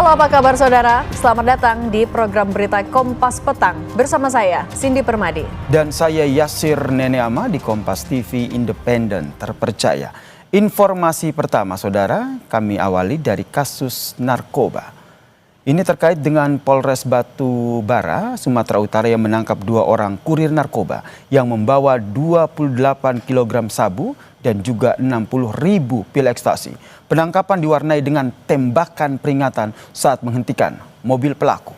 Halo, apa kabar saudara? Selamat datang di program berita Kompas Petang. Bersama saya, Cindy Permadi. Dan saya Yasir Neneama di Kompas TV Independen Terpercaya. Informasi pertama saudara, kami awali dari kasus narkoba. Ini terkait dengan Polres Batu Bara, Sumatera Utara yang menangkap 2 orang kurir narkoba yang membawa 28 kg sabu dan juga 60.000 pil ekstasi. Penangkapan diwarnai dengan tembakan peringatan saat menghentikan mobil pelaku.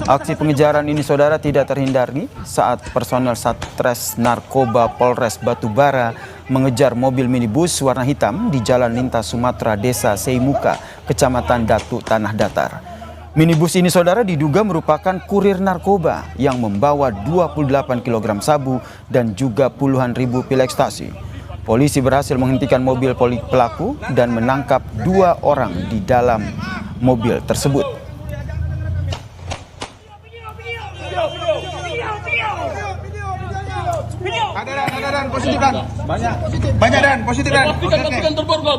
Aksi pengejaran ini saudara tidak terhindari saat personel Satres Narkoba Polres Batu Bara mengejar mobil minibus warna hitam di Jalan Lintas Sumatera Desa Seimuka, Kecamatan Datu Tanah Datar. Minibus ini saudara diduga merupakan kurir narkoba yang membawa 28 kg sabu dan juga puluhan ribu pil ekstasi. Polisi berhasil menghentikan mobil pelaku dan menangkap 2 orang di dalam mobil tersebut. Ada dan positif dan banyak dan positif dan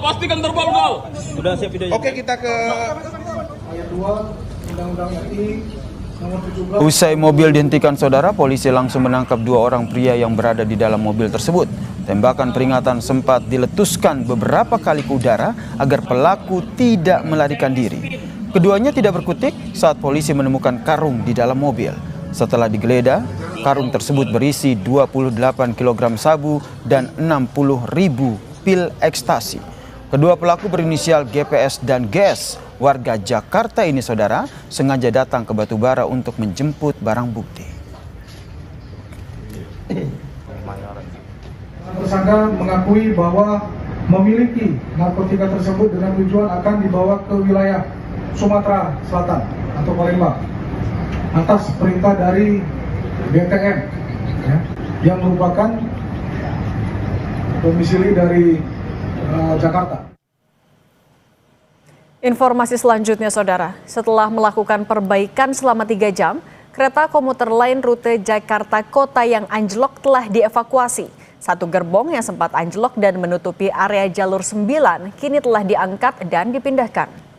pastikan terborgol. Sudah siap videonya. Oke, kita ke ayat 2 Undang-Undang RI nomor 17. Usai mobil dihentikan saudara, polisi langsung menangkap 2 orang pria yang berada di dalam mobil tersebut. Tembakan peringatan sempat diletuskan beberapa kali ke udara agar pelaku tidak melarikan diri. Keduanya tidak berkutik saat polisi menemukan karung di dalam mobil. Setelah digeledah, karung tersebut berisi 28 kg sabu dan 60.000 pil ekstasi. Kedua pelaku berinisial GPS dan GS, warga Jakarta ini saudara, sengaja datang ke Batu Bara untuk menjemput barang bukti. Tersangka mengakui bahwa memiliki narkotika tersebut dengan tujuan akan dibawa ke wilayah Sumatera Selatan atau Palembang atas perintah dari BTM ya, yang merupakan domisili dari Jakarta. Informasi selanjutnya saudara, setelah melakukan perbaikan selama 3 jam, kereta komuter lain rute Jakarta Kota yang anjlok telah dievakuasi. 1 gerbong yang sempat anjlok dan menutupi area jalur 9 kini telah diangkat dan dipindahkan.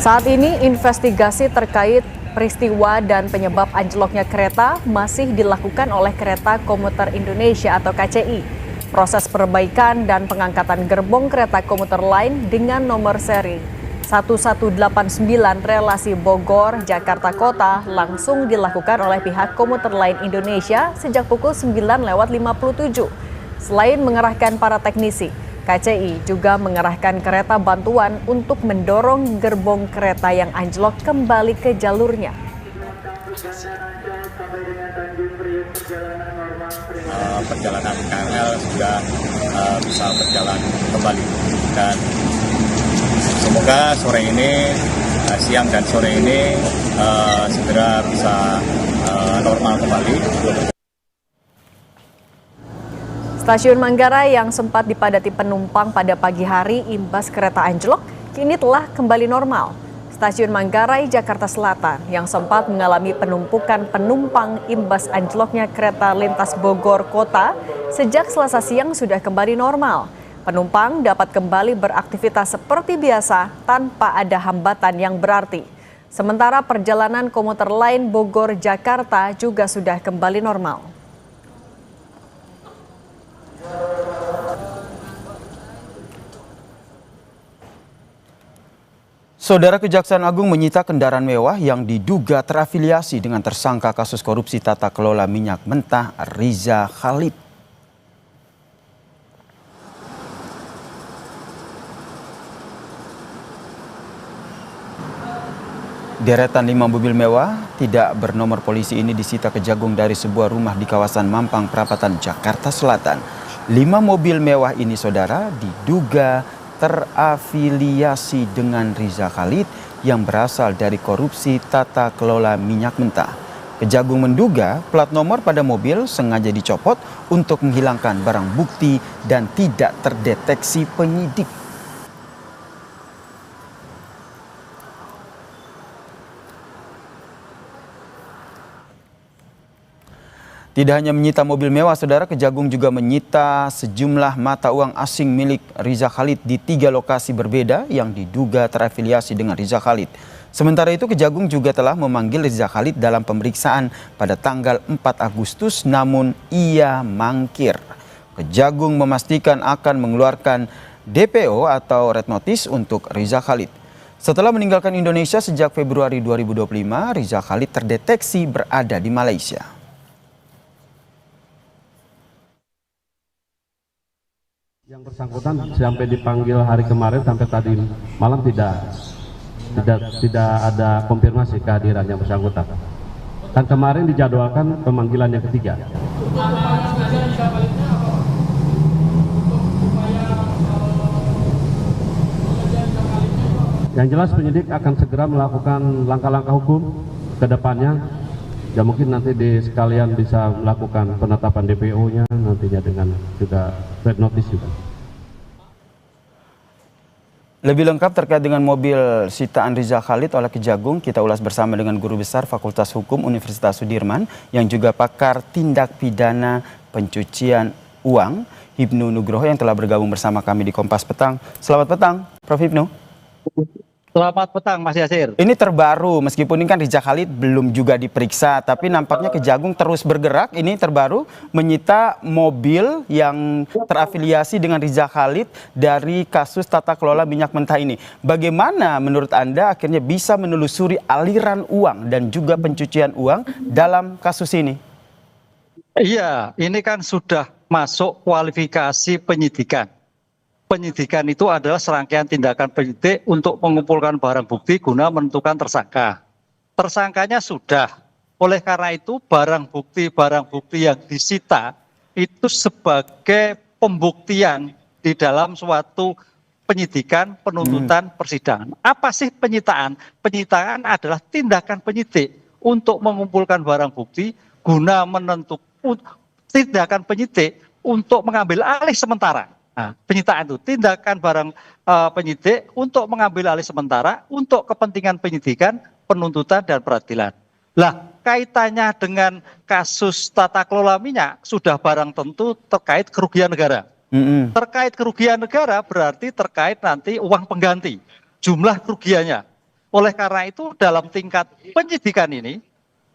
Saat ini investigasi terkait peristiwa dan penyebab anjloknya kereta masih dilakukan oleh Kereta Komuter Indonesia atau KCI. Proses perbaikan dan pengangkatan gerbong kereta komuter lain dengan nomor seri 1189 relasi Bogor Jakarta Kota langsung dilakukan oleh pihak Komuter Lain Indonesia sejak pukul 9.57. Selain mengerahkan para teknisi, KCI juga mengerahkan kereta bantuan untuk mendorong gerbong kereta yang anjlok kembali ke jalurnya. Perjalanan KRL sudah bisa berjalan kembali dan semoga sore ini, siang dan sore ini segera bisa normal kembali. Stasiun Manggarai yang sempat dipadati penumpang pada pagi hari imbas kereta anjlok kini telah kembali normal. Stasiun Manggarai, Jakarta Selatan yang sempat mengalami penumpukan penumpang imbas anjloknya kereta lintas Bogor Kota sejak Selasa siang sudah kembali normal. Penumpang dapat kembali beraktivitas seperti biasa tanpa ada hambatan yang berarti. Sementara perjalanan komuter lain Bogor Jakarta juga sudah kembali normal. Saudara, Kejaksaan Agung menyita kendaraan mewah yang diduga terafiliasi dengan tersangka kasus korupsi tata kelola minyak mentah Riza Khalid. Deretan 5 mobil mewah tidak bernomor polisi ini disita Kejagung dari sebuah rumah di kawasan Mampang Perapatan, Jakarta Selatan. 5 mobil mewah ini saudara diduga terafiliasi dengan Riza Khalid yang berasal dari korupsi tata kelola minyak mentah. Kejagung menduga plat nomor pada mobil sengaja dicopot untuk menghilangkan barang bukti dan tidak terdeteksi penyidik. Tidak hanya menyita mobil mewah, Saudara, Kejagung juga menyita sejumlah mata uang asing milik Riza Khalid di 3 lokasi berbeda yang diduga terafiliasi dengan Riza Khalid. Sementara itu, Kejagung juga telah memanggil Riza Khalid dalam pemeriksaan pada tanggal 4 Agustus, namun ia mangkir. Kejagung memastikan akan mengeluarkan DPO atau Red Notice untuk Riza Khalid. Setelah meninggalkan Indonesia sejak Februari 2025, Riza Khalid terdeteksi berada di Malaysia. Yang bersangkutan sampai dipanggil hari kemarin sampai tadi malam tidak ada konfirmasi kehadiran yang bersangkutan. Dan kemarin dijadwalkan pemanggilan yang ketiga. Yang jelas penyidik akan segera melakukan langkah-langkah hukum ke depannya. Ya mungkin nanti sekalian bisa melakukan penetapan DPO-nya nantinya dengan juga red notice juga. Lebih lengkap terkait dengan mobil sitaan Riza Khalid oleh Kejagung, kita ulas bersama dengan Guru Besar Fakultas Hukum Universitas Sudirman yang juga pakar tindak pidana pencucian uang, Hipnu Nugroho, yang telah bergabung bersama kami di Kompas Petang. Selamat petang, Prof. Hipnu. Selamat petang, Mas Yasir. Ini terbaru, meskipun ini kan Riza Khalid belum juga diperiksa, tapi nampaknya Kejagung terus bergerak. Ini terbaru menyita mobil yang terafiliasi dengan Riza Khalid dari kasus tata kelola minyak mentah ini. Bagaimana menurut Anda akhirnya bisa menelusuri aliran uang dan juga pencucian uang dalam kasus ini? Iya, ini kan sudah masuk kualifikasi penyidikan. Penyidikan itu adalah serangkaian tindakan penyidik untuk mengumpulkan barang bukti guna menentukan tersangka. Tersangkanya sudah, oleh karena itu barang bukti yang disita itu sebagai pembuktian di dalam suatu penyidikan, penuntutan, persidangan. Apa sih penyitaan? Penyitaan adalah tindakan penyidik untuk mengumpulkan barang bukti guna menentukan, tindakan penyidik untuk mengambil alih sementara. Nah, penyitaan itu tindakan barang penyidik untuk mengambil alih sementara untuk kepentingan penyidikan, penuntutan, dan peradilan. Lah, kaitannya dengan kasus tata kelola minyak sudah barang tentu terkait kerugian negara. Terkait kerugian negara berarti terkait nanti uang pengganti, jumlah kerugiannya. Oleh karena itu dalam tingkat penyidikan ini,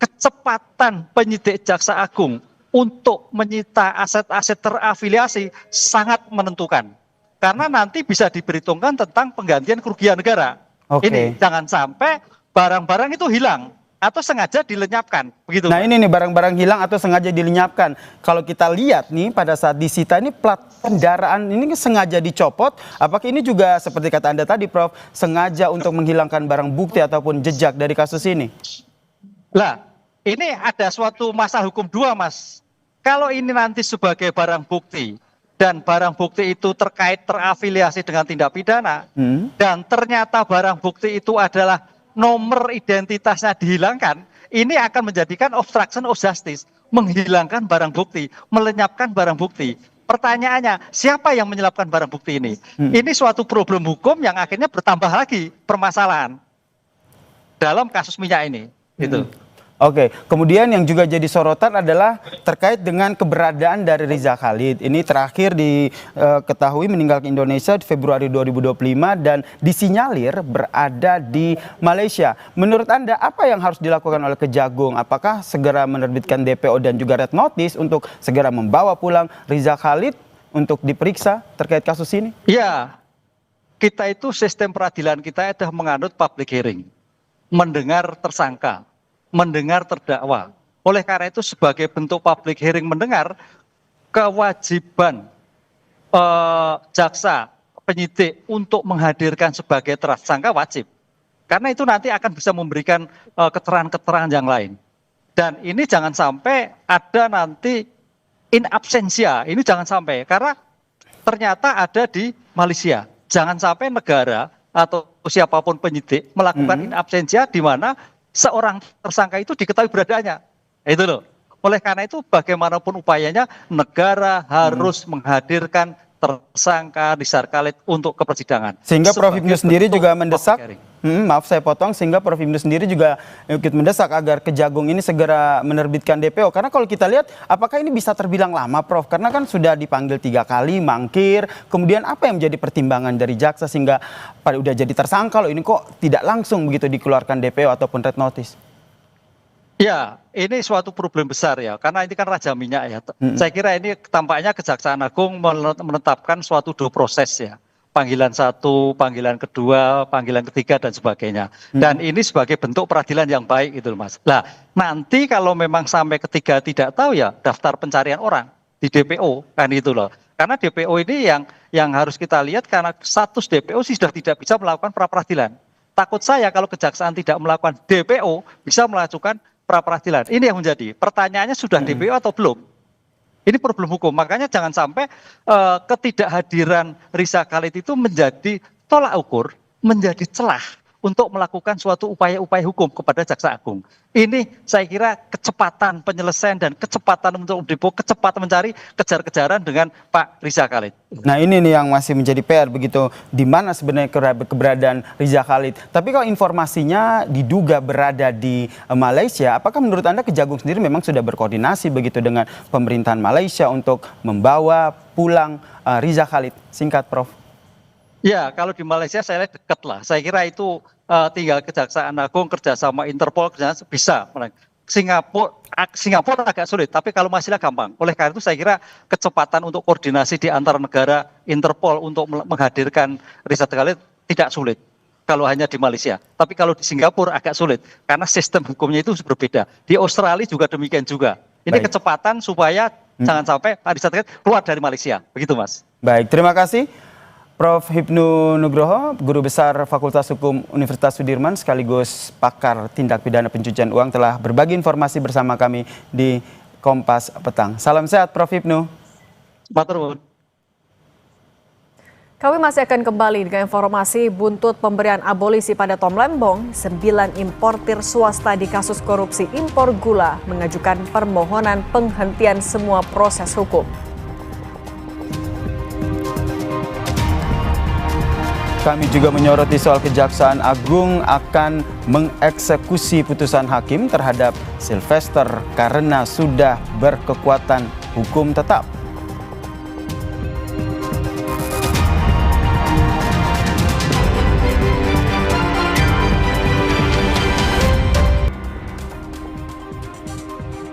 kecepatan penyidik Jaksa Agung untuk menyita aset-aset terafiliasi sangat menentukan. Karena nanti bisa diperhitungkan tentang penggantian kerugian negara. Ini jangan sampai barang-barang itu hilang atau sengaja dilenyapkan. Begitu. Nah ini nih, barang-barang hilang atau sengaja dilenyapkan. Kalau kita lihat nih pada saat disita ini plat kendaraan ini sengaja dicopot. Apakah ini juga seperti kata Anda tadi, Prof, sengaja untuk menghilangkan barang bukti ataupun jejak dari kasus ini? Lah, ini ada suatu masalah hukum dua, Mas. Kalau ini nanti sebagai barang bukti dan barang bukti itu terkait terafiliasi dengan tindak pidana dan ternyata barang bukti itu adalah nomor identitasnya dihilangkan, ini akan menjadikan obstruction of justice, menghilangkan barang bukti, melenyapkan barang bukti. Pertanyaannya, siapa yang menyelapkan barang bukti ini? Ini suatu problem hukum yang akhirnya bertambah lagi permasalahan dalam kasus minyak ini. Gitu. Oke, kemudian yang juga jadi sorotan adalah terkait dengan keberadaan dari Riza Khalid. Ini terakhir diketahui meninggalkan Indonesia di Februari 2025 dan disinyalir berada di Malaysia. Menurut Anda apa yang harus dilakukan oleh Kejagung? Apakah segera menerbitkan DPO dan juga Red Notice untuk segera membawa pulang Riza Khalid untuk diperiksa terkait kasus ini? Iya, kita itu sistem peradilan kita sudah menganut public hearing, mendengar tersangka, mendengar terdakwa. Oleh karena itu sebagai bentuk public hearing mendengar, kewajiban jaksa penyidik untuk menghadirkan sebagai tersangka wajib. Karena itu nanti akan bisa memberikan keterangan-keterangan yang lain. Dan ini jangan sampai ada nanti in absentia, ini jangan sampai. Karena ternyata ada di Malaysia. Jangan sampai negara atau siapapun penyidik melakukan in absentia di mana seorang tersangka itu diketahui beradaannya. Itu loh. Oleh karena itu bagaimanapun upayanya negara harus menghadirkan tersangka Rizal Khalid untuk ke persidangan. Sehingga Prof. Hipnu Sebagai sendiri bentuk juga mendesak, public maaf saya potong, sehingga Prof. Hipnu sendiri juga ikut mendesak agar Kejagung ini segera menerbitkan DPO. Karena kalau kita lihat, apakah ini bisa terbilang lama, Prof? Karena kan sudah dipanggil 3 kali, mangkir. Kemudian apa yang menjadi pertimbangan dari jaksa sehingga pada udah jadi tersangka, loh ini kok tidak langsung begitu dikeluarkan DPO ataupun red notice? Ya, ini suatu problem besar ya, karena ini kan raja minyak ya. Saya kira ini tampaknya Kejaksaan Agung menetapkan suatu dua proses ya. Panggilan 1, panggilan kedua, panggilan ketiga dan sebagainya. Dan ini sebagai bentuk peradilan yang baik itu Mas. Nah, nanti kalau memang sampai ketiga tidak tahu ya daftar pencarian orang di DPO kan itu loh. Karena DPO ini yang harus kita lihat karena status DPO sudah tidak bisa melakukan pra peradilan. Takut saya kalau Kejaksaan tidak melakukan DPO bisa melakukan pra peradilan. Ini yang menjadi pertanyaannya, sudah DPO atau belum? Ini problem hukum. Makanya jangan sampai ketidakhadiran Rizal Khalid itu menjadi tolak ukur, menjadi celah untuk melakukan suatu upaya-upaya hukum kepada Jaksa Agung. Ini saya kira kecepatan penyelesaian dan kecepatan untuk DPO, kecepatan mencari kejar-kejaran dengan Pak Rizal Khalid. Nah ini nih yang masih menjadi PR begitu, di mana sebenarnya keberadaan Rizal Khalid. Tapi kalau informasinya diduga berada di Malaysia, apakah menurut Anda Kejagung sendiri memang sudah berkoordinasi begitu dengan pemerintahan Malaysia untuk membawa pulang Rizal Khalid? Singkat Prof. Ya, kalau di Malaysia saya lihat dekat lah. Saya kira itu tinggal Kejaksaan Agung kerjasama Interpol kerjasama bisa. Singapura agak sulit, tapi kalau Malaysia gampang. Oleh karena itu saya kira kecepatan untuk koordinasi di antar negara Interpol untuk menghadirkan Rizal Khalid tidak sulit kalau hanya di Malaysia. Tapi kalau di Singapura agak sulit karena sistem hukumnya itu berbeda. Di Australia juga demikian juga. Ini Baik. kecepatan supaya jangan sampai Pak Rizal Khalid keluar dari Malaysia. Begitu Mas. Baik, terima kasih. Prof. Hipnu Nugroho, Guru Besar Fakultas Hukum Universitas Sudirman sekaligus pakar tindak pidana pencucian uang telah berbagi informasi bersama kami di Kompas Petang. Salam sehat Prof. Hipnu. Matur nuwun. Kami masih akan kembali dengan informasi buntut pemberian abolisi pada Tom Lembong. 9 importir swasta di kasus korupsi impor gula mengajukan permohonan penghentian semua proses hukum. Kami juga menyoroti soal Kejaksaan Agung akan mengeksekusi putusan hakim terhadap Sylvester karena sudah berkekuatan hukum tetap.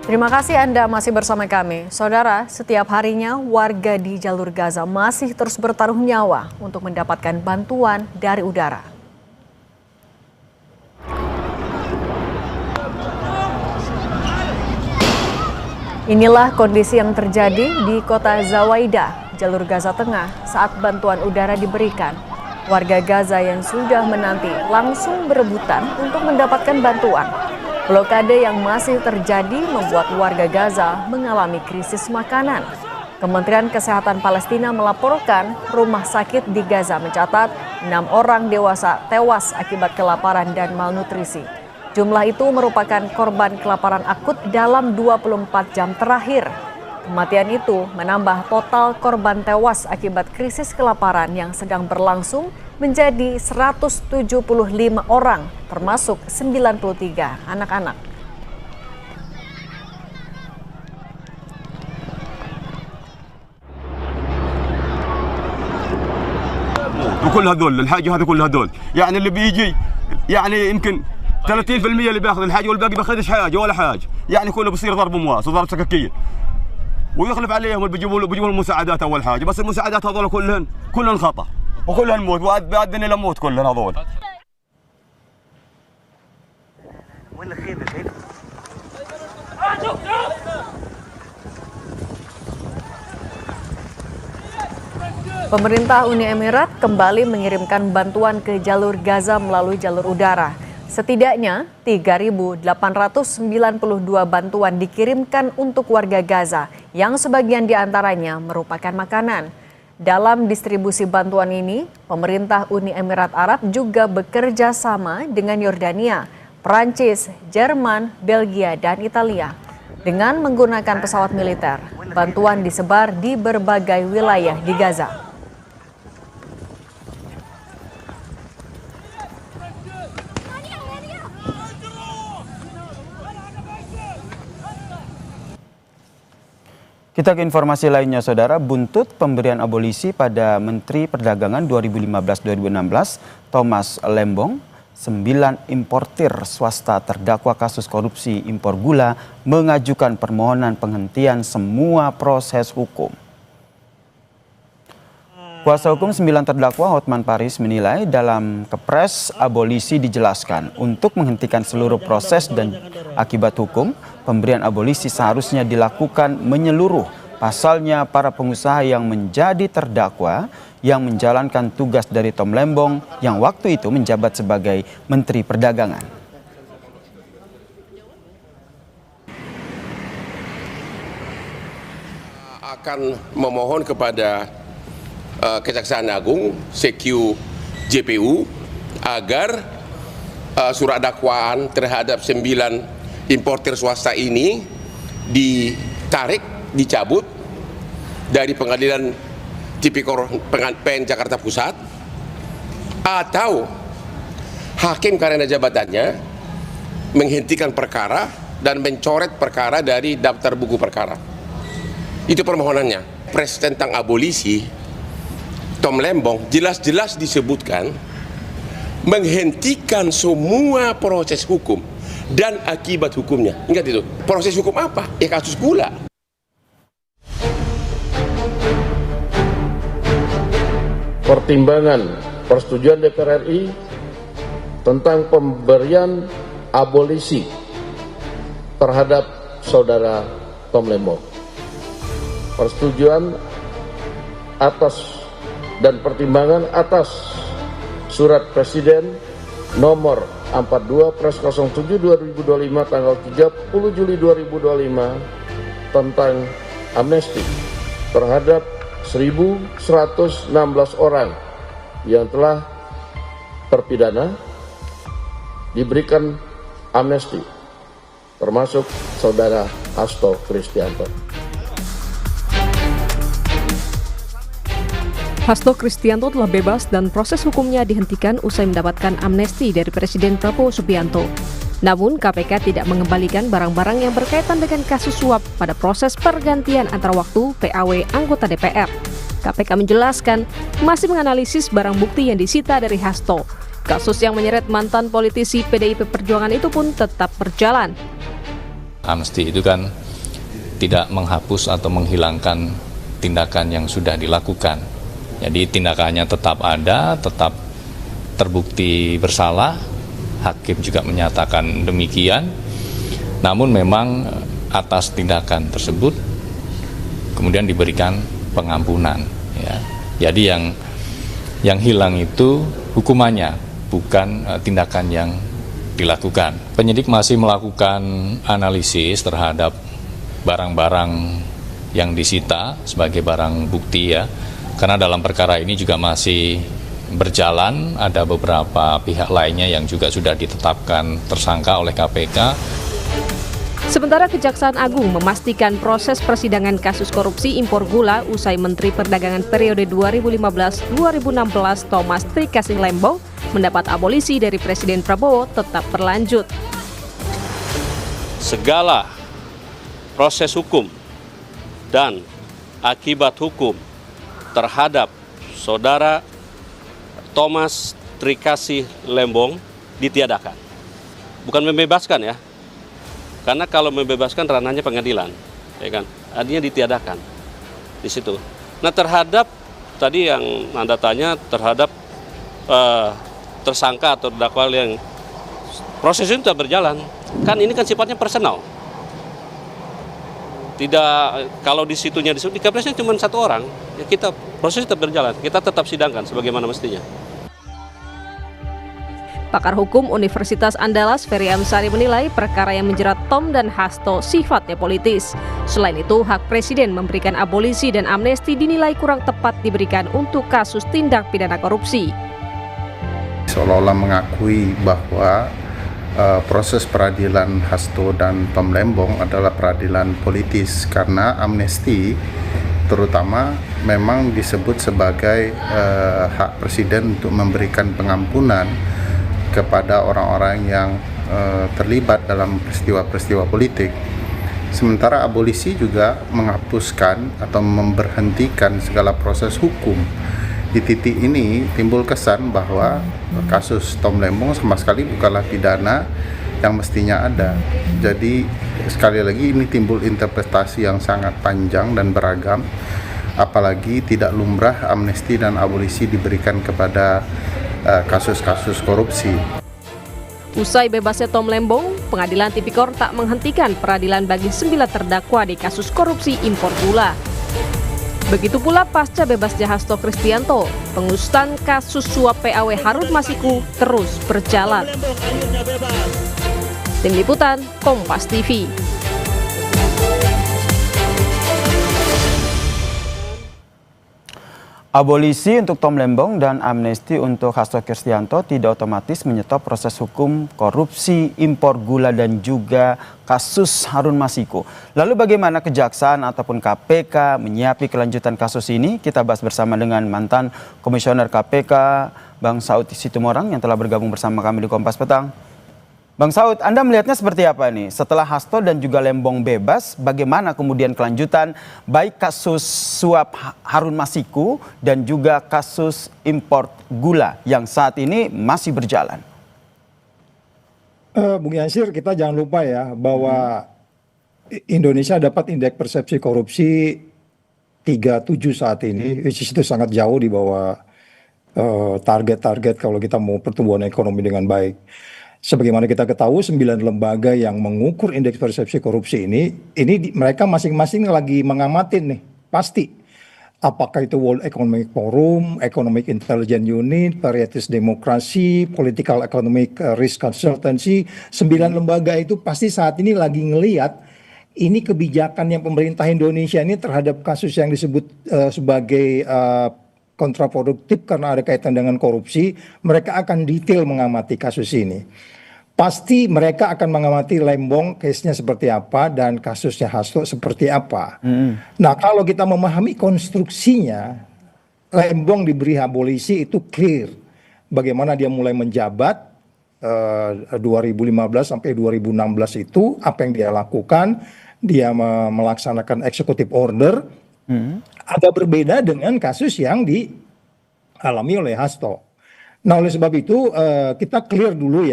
Terima kasih Anda masih bersama kami. Saudara, setiap harinya warga di jalur Gaza masih terus bertaruh nyawa untuk mendapatkan bantuan dari udara. Inilah kondisi yang terjadi di kota Zawaida, jalur Gaza Tengah saat bantuan udara diberikan. Warga Gaza yang sudah menanti langsung berebutan untuk mendapatkan bantuan. Blokade yang masih terjadi membuat warga Gaza mengalami krisis makanan. Kementerian Kesehatan Palestina melaporkan rumah sakit di Gaza mencatat 6 orang dewasa tewas akibat kelaparan dan malnutrisi. Jumlah itu merupakan korban kelaparan akut dalam 24 jam terakhir. Kematian itu menambah total korban tewas akibat krisis kelaparan yang sedang berlangsung menjadi 175 orang, termasuk 93 anak-anak. وكل هذول الحاجه هذه كل هذول يعني اللي بيجي يعني يمكن 30% اللي بياخذ الحاجه والباقي بياخذش حاجه ولا حاجه يعني كله بصير ضرب مواس وضرب سكاكين ويخلف عليهم اللي بيجيبوا المساعدات اول حاجه بس المساعدات هذول كلهن خطا وكلهن موت وادني لموت كلهن هذول وين الخير الحين Pemerintah Uni Emirat kembali mengirimkan bantuan ke jalur Gaza melalui jalur udara. Setidaknya 3.892 bantuan dikirimkan untuk warga Gaza yang sebagian diantaranya merupakan makanan. Dalam distribusi bantuan ini, pemerintah Uni Emirat Arab juga bekerja sama dengan Yordania, Prancis, Jerman, Belgia, dan Italia dengan menggunakan pesawat militer. Bantuan disebar di berbagai wilayah di Gaza. Kita ke informasi lainnya, Saudara. Buntut pemberian abolisi pada Menteri Perdagangan 2015-2016, Thomas Lembong, 9 importir swasta terdakwa kasus korupsi impor gula mengajukan permohonan penghentian semua proses hukum. Kuasa hukum 9 terdakwa Hotman Paris menilai dalam Kepres abolisi dijelaskan untuk menghentikan seluruh proses dan akibat hukum, pemberian abolisi seharusnya dilakukan menyeluruh. Pasalnya para pengusaha yang menjadi terdakwa yang menjalankan tugas dari Tom Lembong yang waktu itu menjabat sebagai Menteri Perdagangan. Akan memohon kepada Kejaksaan Agung, CQ JPU, agar surat dakwaan terhadap 9 importir swasta ini ditarik, dicabut dari Pengadilan Tipikor PN Jakarta Pusat, atau hakim karena jabatannya menghentikan perkara dan mencoret perkara dari daftar buku perkara. Itu permohonannya. Pres tentang abolisi Tom Lembong jelas-jelas disebutkan menghentikan semua proses hukum dan akibat hukumnya. Ingat itu. Proses hukum apa? Ya kasus gula. Pertimbangan persetujuan DPR RI tentang pemberian abolisi terhadap saudara Tom Lembong. Persetujuan atas dan pertimbangan atas Surat Presiden nomor 42 Pres 07 2025 tanggal 30 Juli 2025 tentang amnesti terhadap 1.116 orang yang telah terpidana diberikan amnesti, termasuk saudara Hasto Kristianto. Hasto Kristianto telah bebas dan proses hukumnya dihentikan usai mendapatkan amnesti dari Presiden Prabowo Subianto. Namun KPK tidak mengembalikan barang-barang yang berkaitan dengan kasus suap pada proses pergantian antar waktu PAW anggota DPR. KPK menjelaskan masih menganalisis barang bukti yang disita dari Hasto. Kasus yang menyeret mantan politisi PDIP Perjuangan itu pun tetap berjalan. Amnesti itu kan tidak menghapus atau menghilangkan tindakan yang sudah dilakukan. Jadi tindakannya tetap ada, tetap terbukti bersalah, hakim juga menyatakan demikian. Namun memang atas tindakan tersebut kemudian diberikan pengampunan. Ya. Jadi yang hilang itu hukumannya, bukan tindakan yang dilakukan. Penyidik masih melakukan analisis terhadap barang-barang yang disita sebagai barang bukti ya. Karena dalam perkara ini juga masih berjalan, ada beberapa pihak lainnya yang juga sudah ditetapkan tersangka oleh KPK. Sementara Kejaksaan Agung memastikan proses persidangan kasus korupsi impor gula usai Menteri Perdagangan periode 2015-2016 Thomas Trikasih Lembong mendapat abolisi dari Presiden Prabowo tetap berlanjut. Segala proses hukum dan akibat hukum terhadap saudara Thomas Trikasih Lembong ditiadakan. Bukan membebaskan ya. Karena kalau membebaskan ranahnya pengadilan, ya kan? Artinya ditiadakan di situ. Nah, terhadap tadi yang Anda tanya terhadap tersangka atau terdakwa yang proses itu sudah berjalan. Kan ini kan sifatnya personal. Tidak, kalau di situnya disebut di Kepresnya cuma satu orang, ya kita proses tetap berjalan, kita tetap sidangkan sebagaimana mestinya. Pakar Hukum Universitas Andalas Ferry Amsari menilai perkara yang menjerat Tom dan Hasto sifatnya politis. Selain itu, hak Presiden memberikan abolisi dan amnesti dinilai kurang tepat diberikan untuk kasus tindak pidana korupsi. Seolah-olah mengakui bahwa proses peradilan Hasto dan Tom Lembong adalah peradilan politis karena amnesti terutama memang disebut sebagai hak presiden untuk memberikan pengampunan kepada orang-orang yang terlibat dalam peristiwa-peristiwa politik. Sementara abolisi juga menghapuskan atau memberhentikan segala proses hukum. Di titik ini timbul kesan bahwa kasus Tom Lembong sama sekali bukanlah pidana yang mestinya ada. Jadi sekali lagi ini timbul interpretasi yang sangat panjang dan beragam, apalagi tidak lumrah amnesti dan abolisi diberikan kepada kasus-kasus korupsi. Usai bebasnya Tom Lembong, Pengadilan Tipikor tak menghentikan peradilan bagi 9 terdakwa di kasus korupsi impor gula. Begitu pula pasca bebasnya Hasto Kristianto, pengusutan kasus suap PAW Harun Masiku terus berjalan. Tim Liputan, Kompas TV. Abolisi untuk Tom Lembong dan amnesti untuk Hasto Kristianto tidak otomatis menyetop proses hukum korupsi impor gula dan juga kasus Harun Masiku. Lalu bagaimana Kejaksaan ataupun KPK menyiapi kelanjutan kasus ini? Kita bahas bersama dengan mantan Komisioner KPK Bang Saud Situmorang yang telah bergabung bersama kami di Kompas Petang. Bang Saud, Anda melihatnya seperti apa nih? Setelah Hasto dan juga Lembong bebas, bagaimana kemudian kelanjutan baik kasus suap Harun Masiku dan juga kasus impor gula yang saat ini masih berjalan? Bung Yansir, kita jangan lupa ya bahwa Indonesia dapat indeks persepsi korupsi 37 saat ini, which is itu sangat jauh di bawah target-target kalau kita mau pertumbuhan ekonomi dengan baik. Sebagaimana kita ketahui 9 lembaga yang mengukur indeks persepsi korupsi ini mereka masing-masing lagi mengamatin nih, pasti. Apakah itu World Economic Forum, Economic Intelligence Unit, Varieties Demokrasi, Political Economic Risk Consultancy, 9 lembaga itu pasti saat ini lagi ngelihat ini kebijakan yang pemerintah Indonesia ini terhadap kasus yang disebut sebagai kontraproduktif karena ada kaitan dengan korupsi, mereka akan detail mengamati kasus ini. Pasti mereka akan mengamati Lembong case-nya seperti apa dan kasusnya Hasto seperti apa. Nah, kalau kita memahami konstruksinya, Lembong diberi abolisi itu clear. Bagaimana dia mulai menjabat 2015 sampai 2016 itu, apa yang dia lakukan, dia melaksanakan executive order, agak berbeda dengan kasus yang dialami oleh Hasto. Nah, oleh sebab itu kita clear dulu.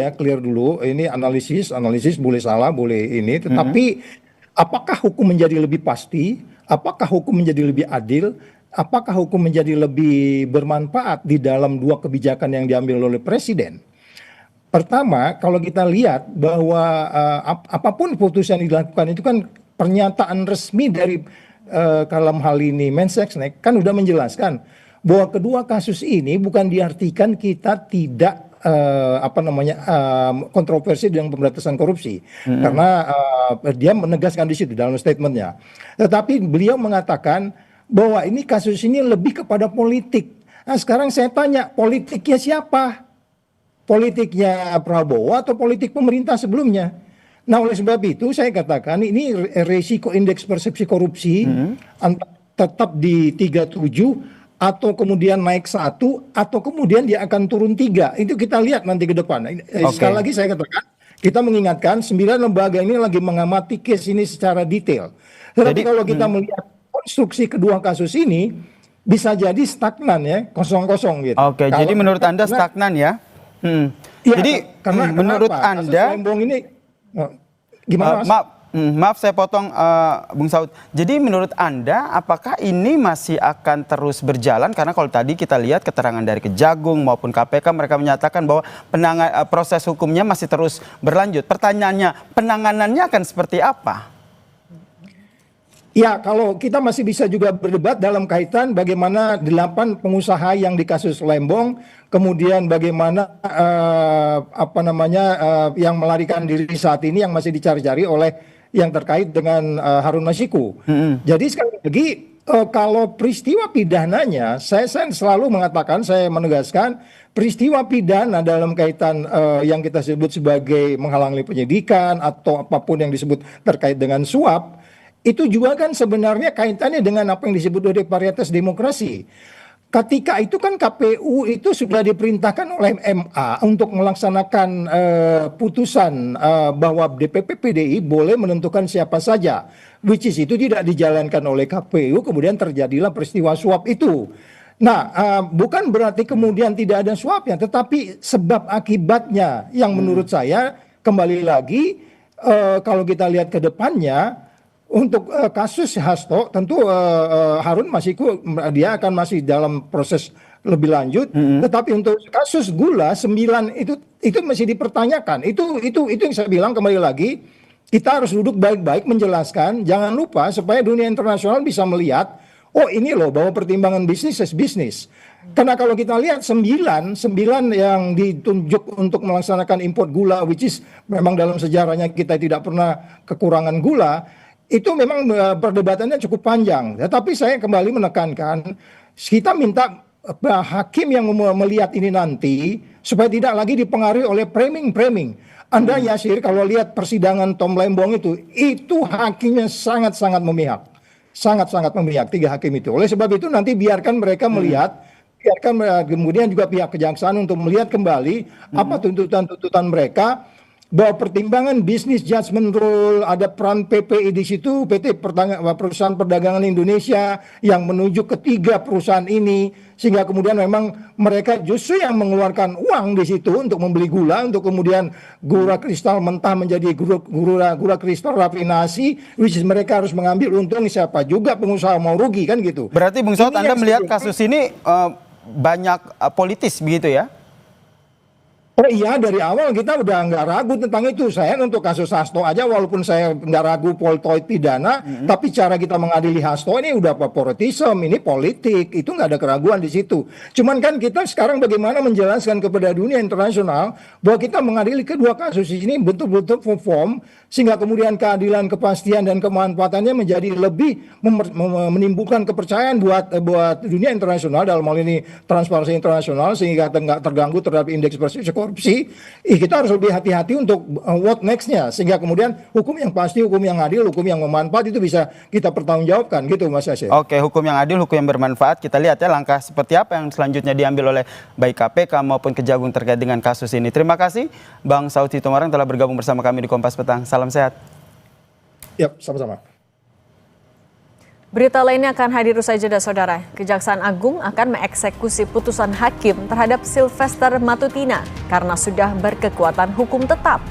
Ini analisis boleh salah, boleh ini. Tetapi apakah hukum menjadi lebih pasti? Apakah hukum menjadi lebih adil? Apakah hukum menjadi lebih bermanfaat di dalam dua kebijakan yang diambil oleh Presiden? Pertama, kalau kita lihat bahwa apapun putusan yang dilakukan itu kan pernyataan resmi dari dalam hal ini Mensesnek kan udah menjelaskan bahwa kedua kasus ini bukan diartikan kita tidak kontroversi dengan pemberantasan korupsi, karena dia menegaskan di situ dalam statementnya. Tetapi beliau mengatakan bahwa ini kasus ini lebih kepada politik. Nah, sekarang saya tanya, politiknya siapa? Politiknya Prabowo atau politik pemerintah sebelumnya? Nah, oleh sebab itu saya katakan ini resiko indeks persepsi korupsi tetap di 37 atau kemudian naik 1 atau kemudian dia akan turun 3. Itu kita lihat nanti ke depan. Sekali lagi saya katakan, kita mengingatkan 9 lembaga ini lagi mengamati case ini secara detail. Tetapi kalau kita melihat konstruksi kedua kasus ini bisa jadi stagnan ya, kosong-kosong gitu. Oke, jadi menurut Anda stagnan ya? Ya, jadi karena menurut Anda Lembong ini gimana Mas? Maaf saya potong Bung Saud. Jadi menurut Anda apakah ini masih akan terus berjalan? Karena kalau tadi kita lihat keterangan dari Kejagung maupun KPK mereka menyatakan bahwa proses hukumnya masih terus berlanjut. Pertanyaannya, penanganannya akan seperti apa? Ya, kalau kita masih bisa juga berdebat dalam kaitan bagaimana 8 pengusaha yang di kasus Lembong, kemudian bagaimana yang melarikan diri saat ini yang masih dicari-cari oleh yang terkait dengan Harun Masiku. Jadi sekali lagi kalau peristiwa pidananya, saya selalu mengatakan, saya menegaskan, peristiwa pidana dalam kaitan yang kita sebut sebagai menghalangi penyidikan atau apapun yang disebut terkait dengan suap, itu juga kan sebenarnya kaitannya dengan apa yang disebut oleh varietas demokrasi. Ketika itu kan KPU itu sudah diperintahkan oleh MA untuk melaksanakan putusan bahwa DPP PDI boleh menentukan siapa saja, which is itu tidak dijalankan oleh KPU, kemudian terjadilah peristiwa suap itu. Nah, bukan berarti kemudian tidak ada suapnya, tetapi sebab akibatnya yang menurut saya kembali lagi kalau kita lihat ke depannya. Untuk kasus Hasto tentu Harun dia akan masih dalam proses lebih lanjut, tetapi untuk kasus Gula 9 itu masih dipertanyakan. Itu yang saya bilang kembali lagi, kita harus duduk baik-baik menjelaskan, jangan lupa supaya dunia internasional bisa melihat, oh ini loh bahwa pertimbangan bisnis is bisnis. Karena kalau kita lihat 9 yang ditunjuk untuk melaksanakan import gula, which is memang dalam sejarahnya kita tidak pernah kekurangan gula, itu memang perdebatannya cukup panjang. Tetapi saya kembali menekankan, kita minta hakim yang melihat ini nanti supaya tidak lagi dipengaruhi oleh framing. Anda Yasir kalau lihat persidangan Tom Lembong itu hakimnya sangat-sangat memihak. Sangat-sangat memihak 3 hakim itu. Oleh sebab itu nanti biarkan mereka melihat, biarkan kemudian juga pihak kejaksaan untuk melihat kembali apa tuntutan-tuntutan mereka, bahwa pertimbangan bisnis judgment rule, ada peran PPI di situ, Perusahaan Perdagangan Indonesia yang menunjuk ketiga perusahaan ini, sehingga kemudian memang mereka justru yang mengeluarkan uang di situ untuk membeli gula, untuk kemudian gula kristal mentah menjadi gula kristal rafinasi, which is mereka harus mengambil untung, siapa juga pengusaha mau rugi kan gitu. Berarti Bung Saud, Anda melihat kasus ini banyak politis begitu ya? Oh iya, dari awal kita udah nggak ragu tentang itu. Saya untuk kasus Hasto aja, walaupun saya nggak ragu poltoid pidana, tapi cara kita mengadili Hasto ini udah favoritism, ini politik, itu nggak ada keraguan di situ. Cuman kan kita sekarang bagaimana menjelaskan kepada dunia internasional bahwa kita mengadili kedua kasus ini betul-betul perform, sehingga kemudian keadilan, kepastian dan kemanfaatannya menjadi lebih menimbulkan kepercayaan buat dunia internasional, dalam hal ini transparansi internasional, sehingga nggak terganggu terhadap indeks persepsi korupsi. Kita harus lebih hati-hati untuk what next-nya, sehingga kemudian hukum yang pasti, hukum yang adil, hukum yang bermanfaat itu bisa kita pertanggungjawabkan gitu Mas Yasir. Oke, hukum yang adil, hukum yang bermanfaat. Kita lihat ya langkah seperti apa yang selanjutnya diambil oleh baik KPK maupun Kejagung terkait dengan kasus ini. Terima kasih Bang Saud Sitomorang telah bergabung bersama kami di Kompas Petang. Salam sehat. Yap, sama-sama. Berita lainnya akan hadir usai jeda, Saudara. Kejaksaan Agung akan mengeksekusi putusan hakim terhadap Sylvester Matutina karena sudah berkekuatan hukum tetap.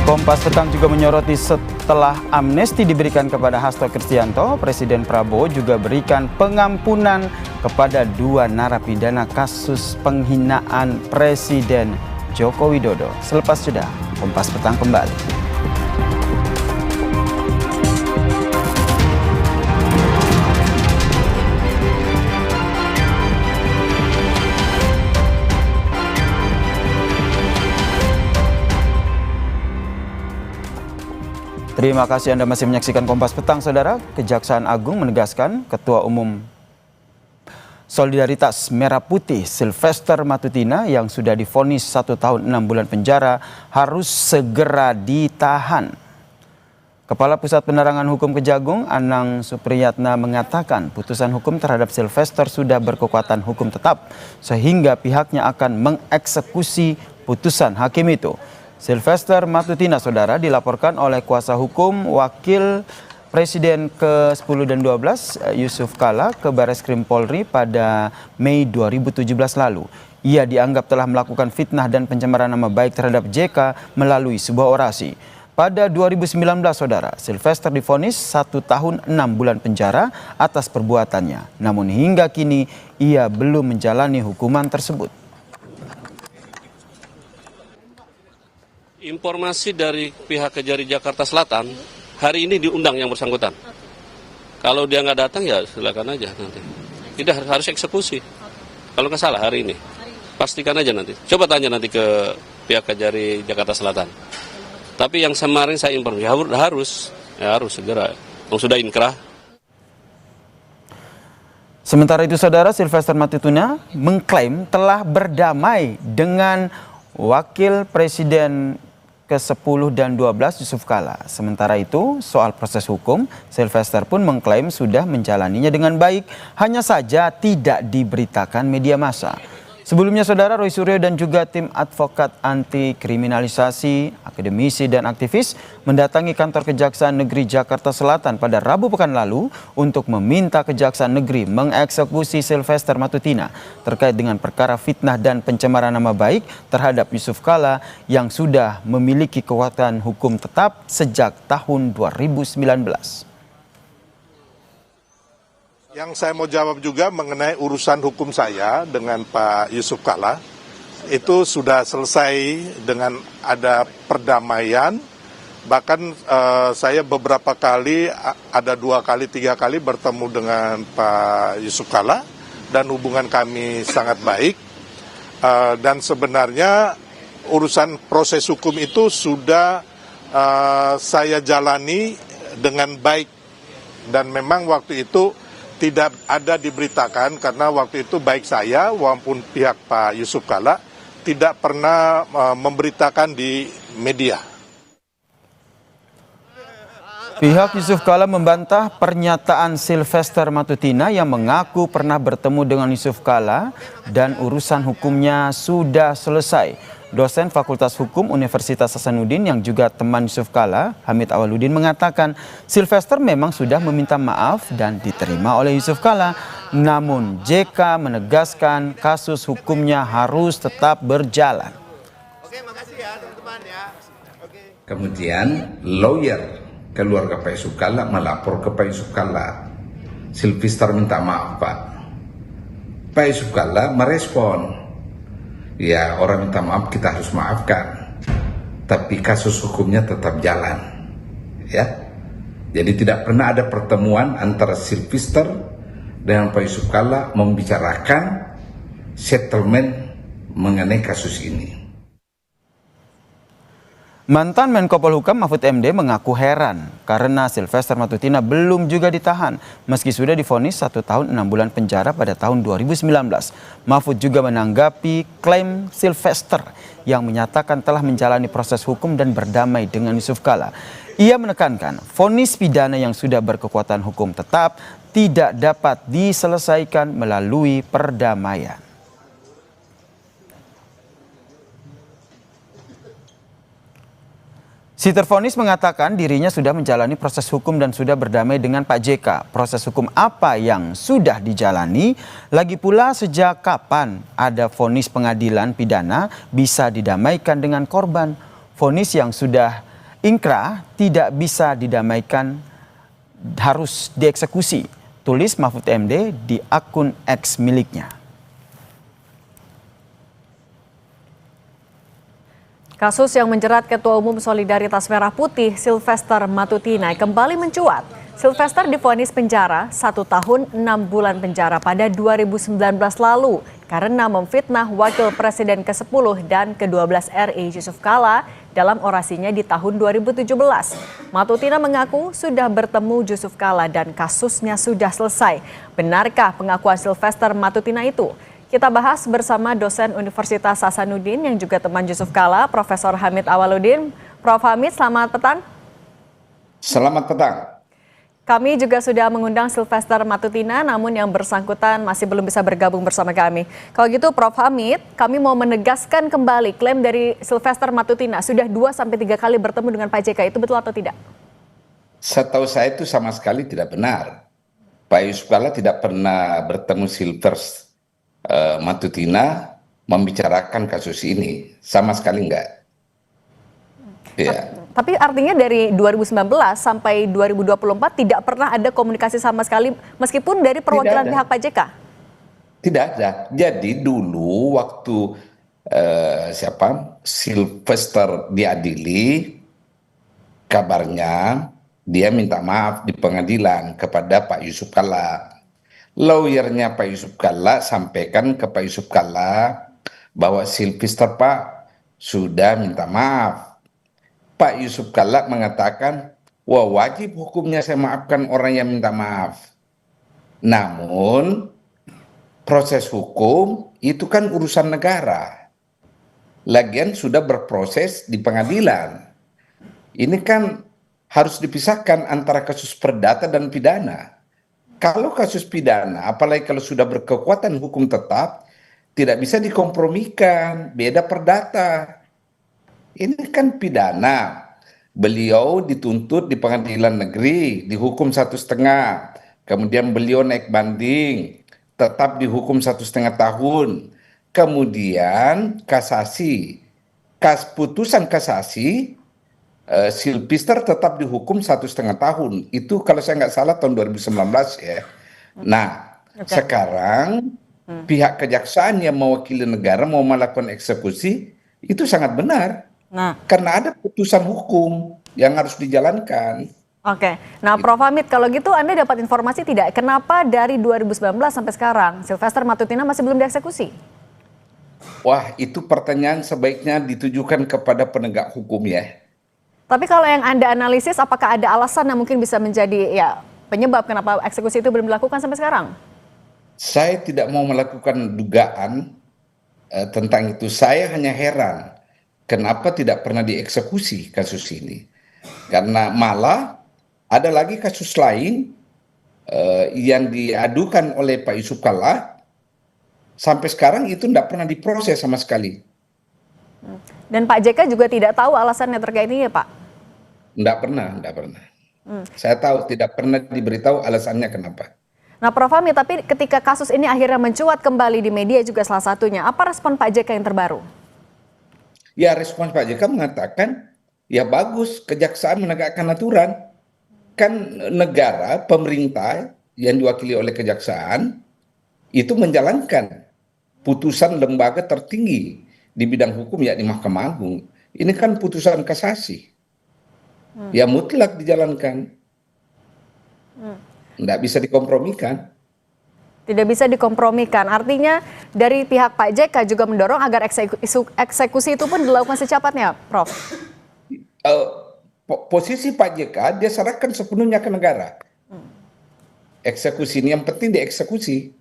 Kompas Petang juga menyoroti setelah amnesti diberikan kepada Hasto Kristianto, Presiden Prabowo juga berikan pengampunan kepada 2 narapidana kasus penghinaan Presiden Joko Widodo. Selepas jeda, Kompas Petang kembali. Terima kasih Anda masih menyaksikan Kompas Petang, Saudara. Kejaksaan Agung menegaskan Ketua Umum Solidaritas Merah Putih Sylvester Matutina yang sudah divonis 1 tahun 6 bulan penjara harus segera ditahan. Kepala Pusat Penerangan Hukum Kejagung, Anang Supriyatna, mengatakan putusan hukum terhadap Sylvester sudah berkekuatan hukum tetap sehingga pihaknya akan mengeksekusi putusan hakim itu. Sylvester Matutina, Saudara, dilaporkan oleh kuasa hukum Wakil Presiden ke-10 dan 12 Yusuf Kala ke Barreskrim Polri pada Mei 2017 lalu. Ia dianggap telah melakukan fitnah dan pencemaran nama baik terhadap JK melalui sebuah orasi. Pada 2019, Saudara, Sylvester divonis 1 tahun 6 bulan penjara atas perbuatannya. Namun hingga kini ia belum menjalani hukuman tersebut. Informasi dari pihak Kejari Jakarta Selatan, hari ini diundang yang bersangkutan. Kalau dia nggak datang ya silakan aja nanti. Tidak harus eksekusi. Kalau nggak salah hari ini. Pastikan aja nanti. Coba tanya nanti ke pihak Kejari Jakarta Selatan. Tapi yang kemarin saya informasi harus segera, sudah inkrah. Sementara itu, Saudara, Sylvester Matutuna mengklaim telah berdamai dengan Wakil Presiden ke-10 dan 12 Yusuf Kala. Sementara itu, soal proses hukum, Sylvester pun mengklaim sudah menjalaninya dengan baik, hanya saja tidak diberitakan media massa. Sebelumnya, Saudara, Roy Suryo dan juga tim advokat anti kriminalisasi, akademisi dan aktivis mendatangi kantor Kejaksaan Negeri Jakarta Selatan pada Rabu pekan lalu untuk meminta Kejaksaan Negeri mengeksekusi Sylvester Matutina terkait dengan perkara fitnah dan pencemaran nama baik terhadap Yusuf Kala yang sudah memiliki kekuatan hukum tetap sejak tahun 2019. Yang saya mau jawab juga mengenai urusan hukum saya dengan Pak Yusuf Kala, itu sudah selesai dengan ada perdamaian, bahkan saya beberapa kali, ada 2 kali, 3 kali bertemu dengan Pak Yusuf Kala, dan hubungan kami sangat baik, dan sebenarnya urusan proses hukum itu sudah saya jalani dengan baik, dan memang waktu itu tidak ada diberitakan karena waktu itu baik saya maupun pihak Pak Yusuf Kala tidak pernah memberitakan di media. Pihak Yusuf Kala membantah pernyataan Sylvester Matutina yang mengaku pernah bertemu dengan Yusuf Kala dan urusan hukumnya sudah selesai. Dosen Fakultas Hukum Universitas Hasanuddin yang juga teman Yusuf Kala, Hamid Awaludin, mengatakan Sylvester memang sudah meminta maaf dan diterima oleh Yusuf Kala. Namun JK menegaskan kasus hukumnya harus tetap berjalan. Kemudian lawyer keluarga Pak Yusuf Kala melapor ke Pak Yusuf Kala. Sylvester minta maaf, Pak. Pak Yusuf Kala merespon, ya, orang minta maaf kita harus maafkan, tapi kasus hukumnya tetap jalan, ya. Jadi tidak pernah ada pertemuan antara Sylvester dengan Pak Yusuf Kala membicarakan settlement mengenai kasus ini. Mantan Menko Polhukam Mahfud MD mengaku heran karena Sylvester Matutina belum juga ditahan meski sudah divonis 1 tahun 6 bulan penjara pada tahun 2019. Mahfud juga menanggapi klaim Sylvester yang menyatakan telah menjalani proses hukum dan berdamai dengan Yusuf Kala. Ia menekankan vonis pidana yang sudah berkekuatan hukum tetap tidak dapat diselesaikan melalui perdamaian. Si tervonis mengatakan dirinya sudah menjalani proses hukum dan sudah berdamai dengan Pak JK. Proses hukum apa yang sudah dijalani? Lagi pula sejak kapan ada vonis pengadilan pidana bisa didamaikan dengan korban? Vonis yang sudah ingkrah tidak bisa didamaikan, harus dieksekusi. Tulis Mahfud MD di akun X miliknya. Kasus yang menjerat Ketua Umum Solidaritas Merah Putih Sylvester Matutina kembali mencuat. Sylvester divonis penjara 1 tahun 6 bulan penjara pada 2019 lalu karena memfitnah Wakil Presiden ke-10 dan ke-12 RI Yusuf Kala dalam orasinya di tahun 2017. Matutina mengaku sudah bertemu Yusuf Kala dan kasusnya sudah selesai. Benarkah pengakuan Sylvester Matutina itu? Kita bahas bersama dosen Universitas Hasanuddin yang juga teman Yusuf Kala, Profesor Hamid Awaludin. Prof. Hamid, selamat petang. Selamat petang. Kami juga sudah mengundang Sylvester Matutina, namun yang bersangkutan masih belum bisa bergabung bersama kami. Kalau gitu, Prof. Hamid, kami mau menegaskan kembali klaim dari Sylvester Matutina sudah 2-3 kali bertemu dengan Pak JK, itu betul atau tidak? Setahu saya itu sama sekali tidak benar. Pak Yusuf Kala tidak pernah bertemu Sylvester Matutina membicarakan kasus ini, sama sekali enggak. Ya. Tapi artinya dari 2019 sampai 2024 tidak pernah ada komunikasi sama sekali meskipun dari perwakilan pihak Pak JK? Tidak ada. Jadi dulu waktu Sylvester diadili, kabarnya dia minta maaf di pengadilan kepada Pak Yusuf Kala. Lawyernya Pak Yusuf Kala sampaikan ke Pak Yusuf Kala bahwa Sylvester, Pak, sudah minta maaf. Pak Yusuf Kalla mengatakan, wah wajib hukumnya saya maafkan orang yang minta maaf. Namun proses hukum itu kan urusan negara. Lagian sudah berproses di pengadilan. Ini kan harus dipisahkan antara kasus perdata dan pidana. Kalau kasus pidana, apalagi kalau sudah berkekuatan hukum tetap, tidak bisa dikompromikan, beda perdata. Ini kan pidana. Beliau dituntut di pengadilan negeri, dihukum 1,5. Kemudian beliau naik banding, tetap dihukum 1,5 tahun. Kemudian kasasi, putusan kasasi, Silvister tetap dihukum 1,5 tahun. Itu kalau saya nggak salah tahun 2019 ya. Nah, sekarang pihak kejaksaan yang mewakili negara mau melakukan eksekusi itu sangat benar. Karena ada putusan hukum yang harus dijalankan. Oke, nah Prof. Hamid, kalau gitu Anda dapat informasi tidak kenapa dari 2019 sampai sekarang Sylvester Matutina masih belum dieksekusi? Wah, itu pertanyaan sebaiknya ditujukan kepada penegak hukum ya. Tapi kalau yang Anda analisis, apakah ada alasan yang mungkin bisa menjadi penyebab kenapa eksekusi itu belum dilakukan sampai sekarang? Saya tidak mau melakukan dugaan tentang itu. Saya hanya heran kenapa tidak pernah dieksekusi kasus ini. Karena malah ada lagi kasus lain yang diadukan oleh Pak Yusuf Kalla, sampai sekarang itu tidak pernah diproses sama sekali. Dan Pak JK juga tidak tahu alasannya terkait ini ya Pak? Tidak pernah. Saya tahu tidak pernah diberitahu alasannya kenapa. Nah Prof. Hamid, tapi ketika kasus ini akhirnya mencuat kembali di media juga salah satunya, apa respon Pak JK yang terbaru? Ya, respon Pak JK mengatakan, ya bagus kejaksaan menegakkan aturan. Kan negara, pemerintah yang diwakili oleh kejaksaan, itu menjalankan putusan lembaga tertinggi di bidang hukum, yakni Mahkamah Agung. Ini kan putusan kasasi. Ya mutlak dijalankan. Tidak bisa dikompromikan. Tidak bisa dikompromikan. Artinya dari pihak Pak JK juga mendorong agar eksekusi itu pun dilakukan secepatnya, Prof. Posisi Pak JK dia serahkan sepenuhnya ke negara. Eksekusi ini yang penting dieksekusi.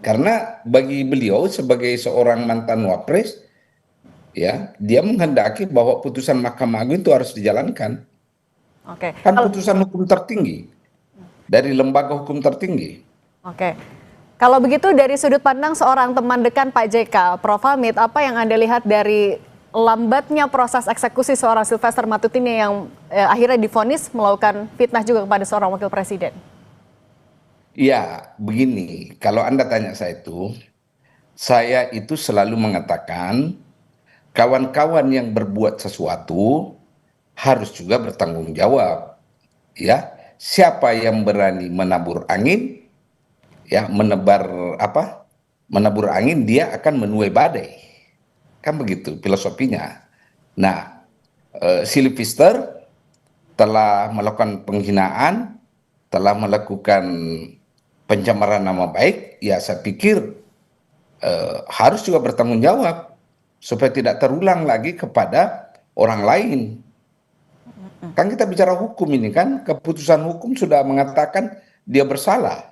Karena bagi beliau sebagai seorang mantan wapres, ya dia menghendaki bahwa putusan Mahkamah Agung itu harus dijalankan. Kan putusan hukum tertinggi dari lembaga hukum tertinggi. Kalau begitu dari sudut pandang seorang teman dekat Pak JK, Prof. Hamid, apa yang Anda lihat dari lambatnya proses eksekusi seorang Sylvester Matutina yang akhirnya divonis melakukan fitnah juga kepada seorang wakil presiden? Ya, begini, kalau Anda tanya saya itu selalu mengatakan kawan-kawan yang berbuat sesuatu harus juga bertanggung jawab. Ya, siapa yang berani menabur angin, ya menabur angin dia akan menuai badai. Kan begitu filosofinya. Nah, Silvister telah melakukan penghinaan, telah melakukan pencemaran nama baik, ya saya pikir harus juga bertanggung jawab supaya tidak terulang lagi kepada orang lain. Kan kita bicara hukum ini kan, keputusan hukum sudah mengatakan dia bersalah.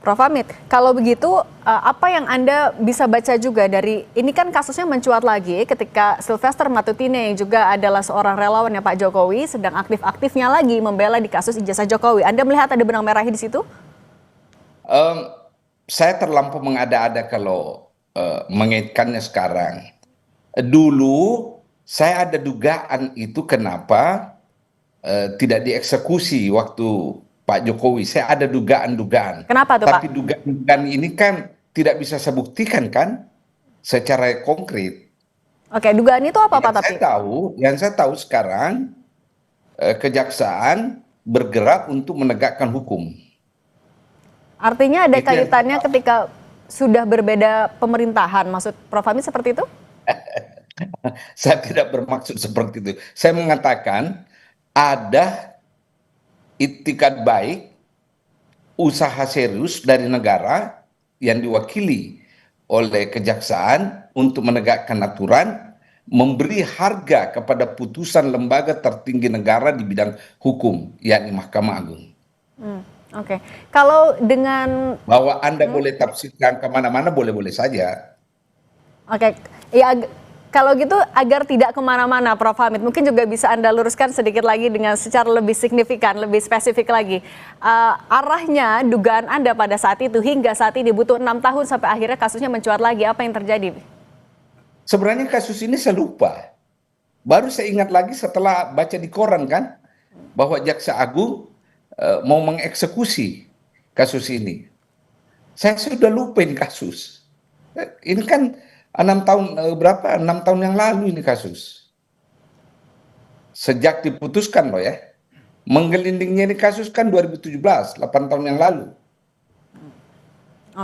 Prof. Hamid, kalau begitu apa yang Anda bisa baca juga dari, ini kan kasusnya mencuat lagi ketika Sylvester Matutina yang juga adalah seorang relawan Pak Jokowi sedang aktif-aktifnya lagi membela di kasus ijazah Jokowi. Anda melihat ada benang merahnya di situ? Saya terlampau mengada-ada kalau mengaitkannya sekarang. Dulu saya ada dugaan itu kenapa tidak dieksekusi waktu Pak Jokowi. Saya ada dugaan-dugaan. Kenapa tuh, Pak? Tapi dugaan ini kan tidak bisa saya buktikan kan secara konkret. Dugaan itu apa Pak? Yang saya tahu sekarang kejaksaan bergerak untuk menegakkan hukum. Artinya ada kaitannya ketika sudah berbeda pemerintahan, maksud Prof. Hamid seperti itu? Saya tidak bermaksud seperti itu. Saya mengatakan ada itikat baik, usaha serius dari negara yang diwakili oleh kejaksaan untuk menegakkan aturan, memberi harga kepada putusan lembaga tertinggi negara di bidang hukum, yakni Mahkamah Agung. Oke. Kalau dengan Bahwa Anda boleh tafsirkan kemana-mana, boleh-boleh saja. Oke, ya kalau gitu agar tidak kemana-mana, Prof. Hamid, mungkin juga bisa Anda luruskan sedikit lagi dengan secara lebih signifikan, lebih spesifik lagi. Arahnya, dugaan Anda pada saat itu hingga saat ini butuh 6 tahun sampai akhirnya kasusnya mencuat lagi. Apa yang terjadi? Sebenarnya kasus ini saya lupa. Baru saya ingat lagi setelah baca di koran kan, bahwa Jaksa Agung mau mengeksekusi kasus ini. Saya sudah lupa ini kasus. Ini kan 6 tahun yang lalu ini kasus. Sejak diputuskan loh ya. Menggelindingnya ini kasus kan 2017, 8 tahun yang lalu.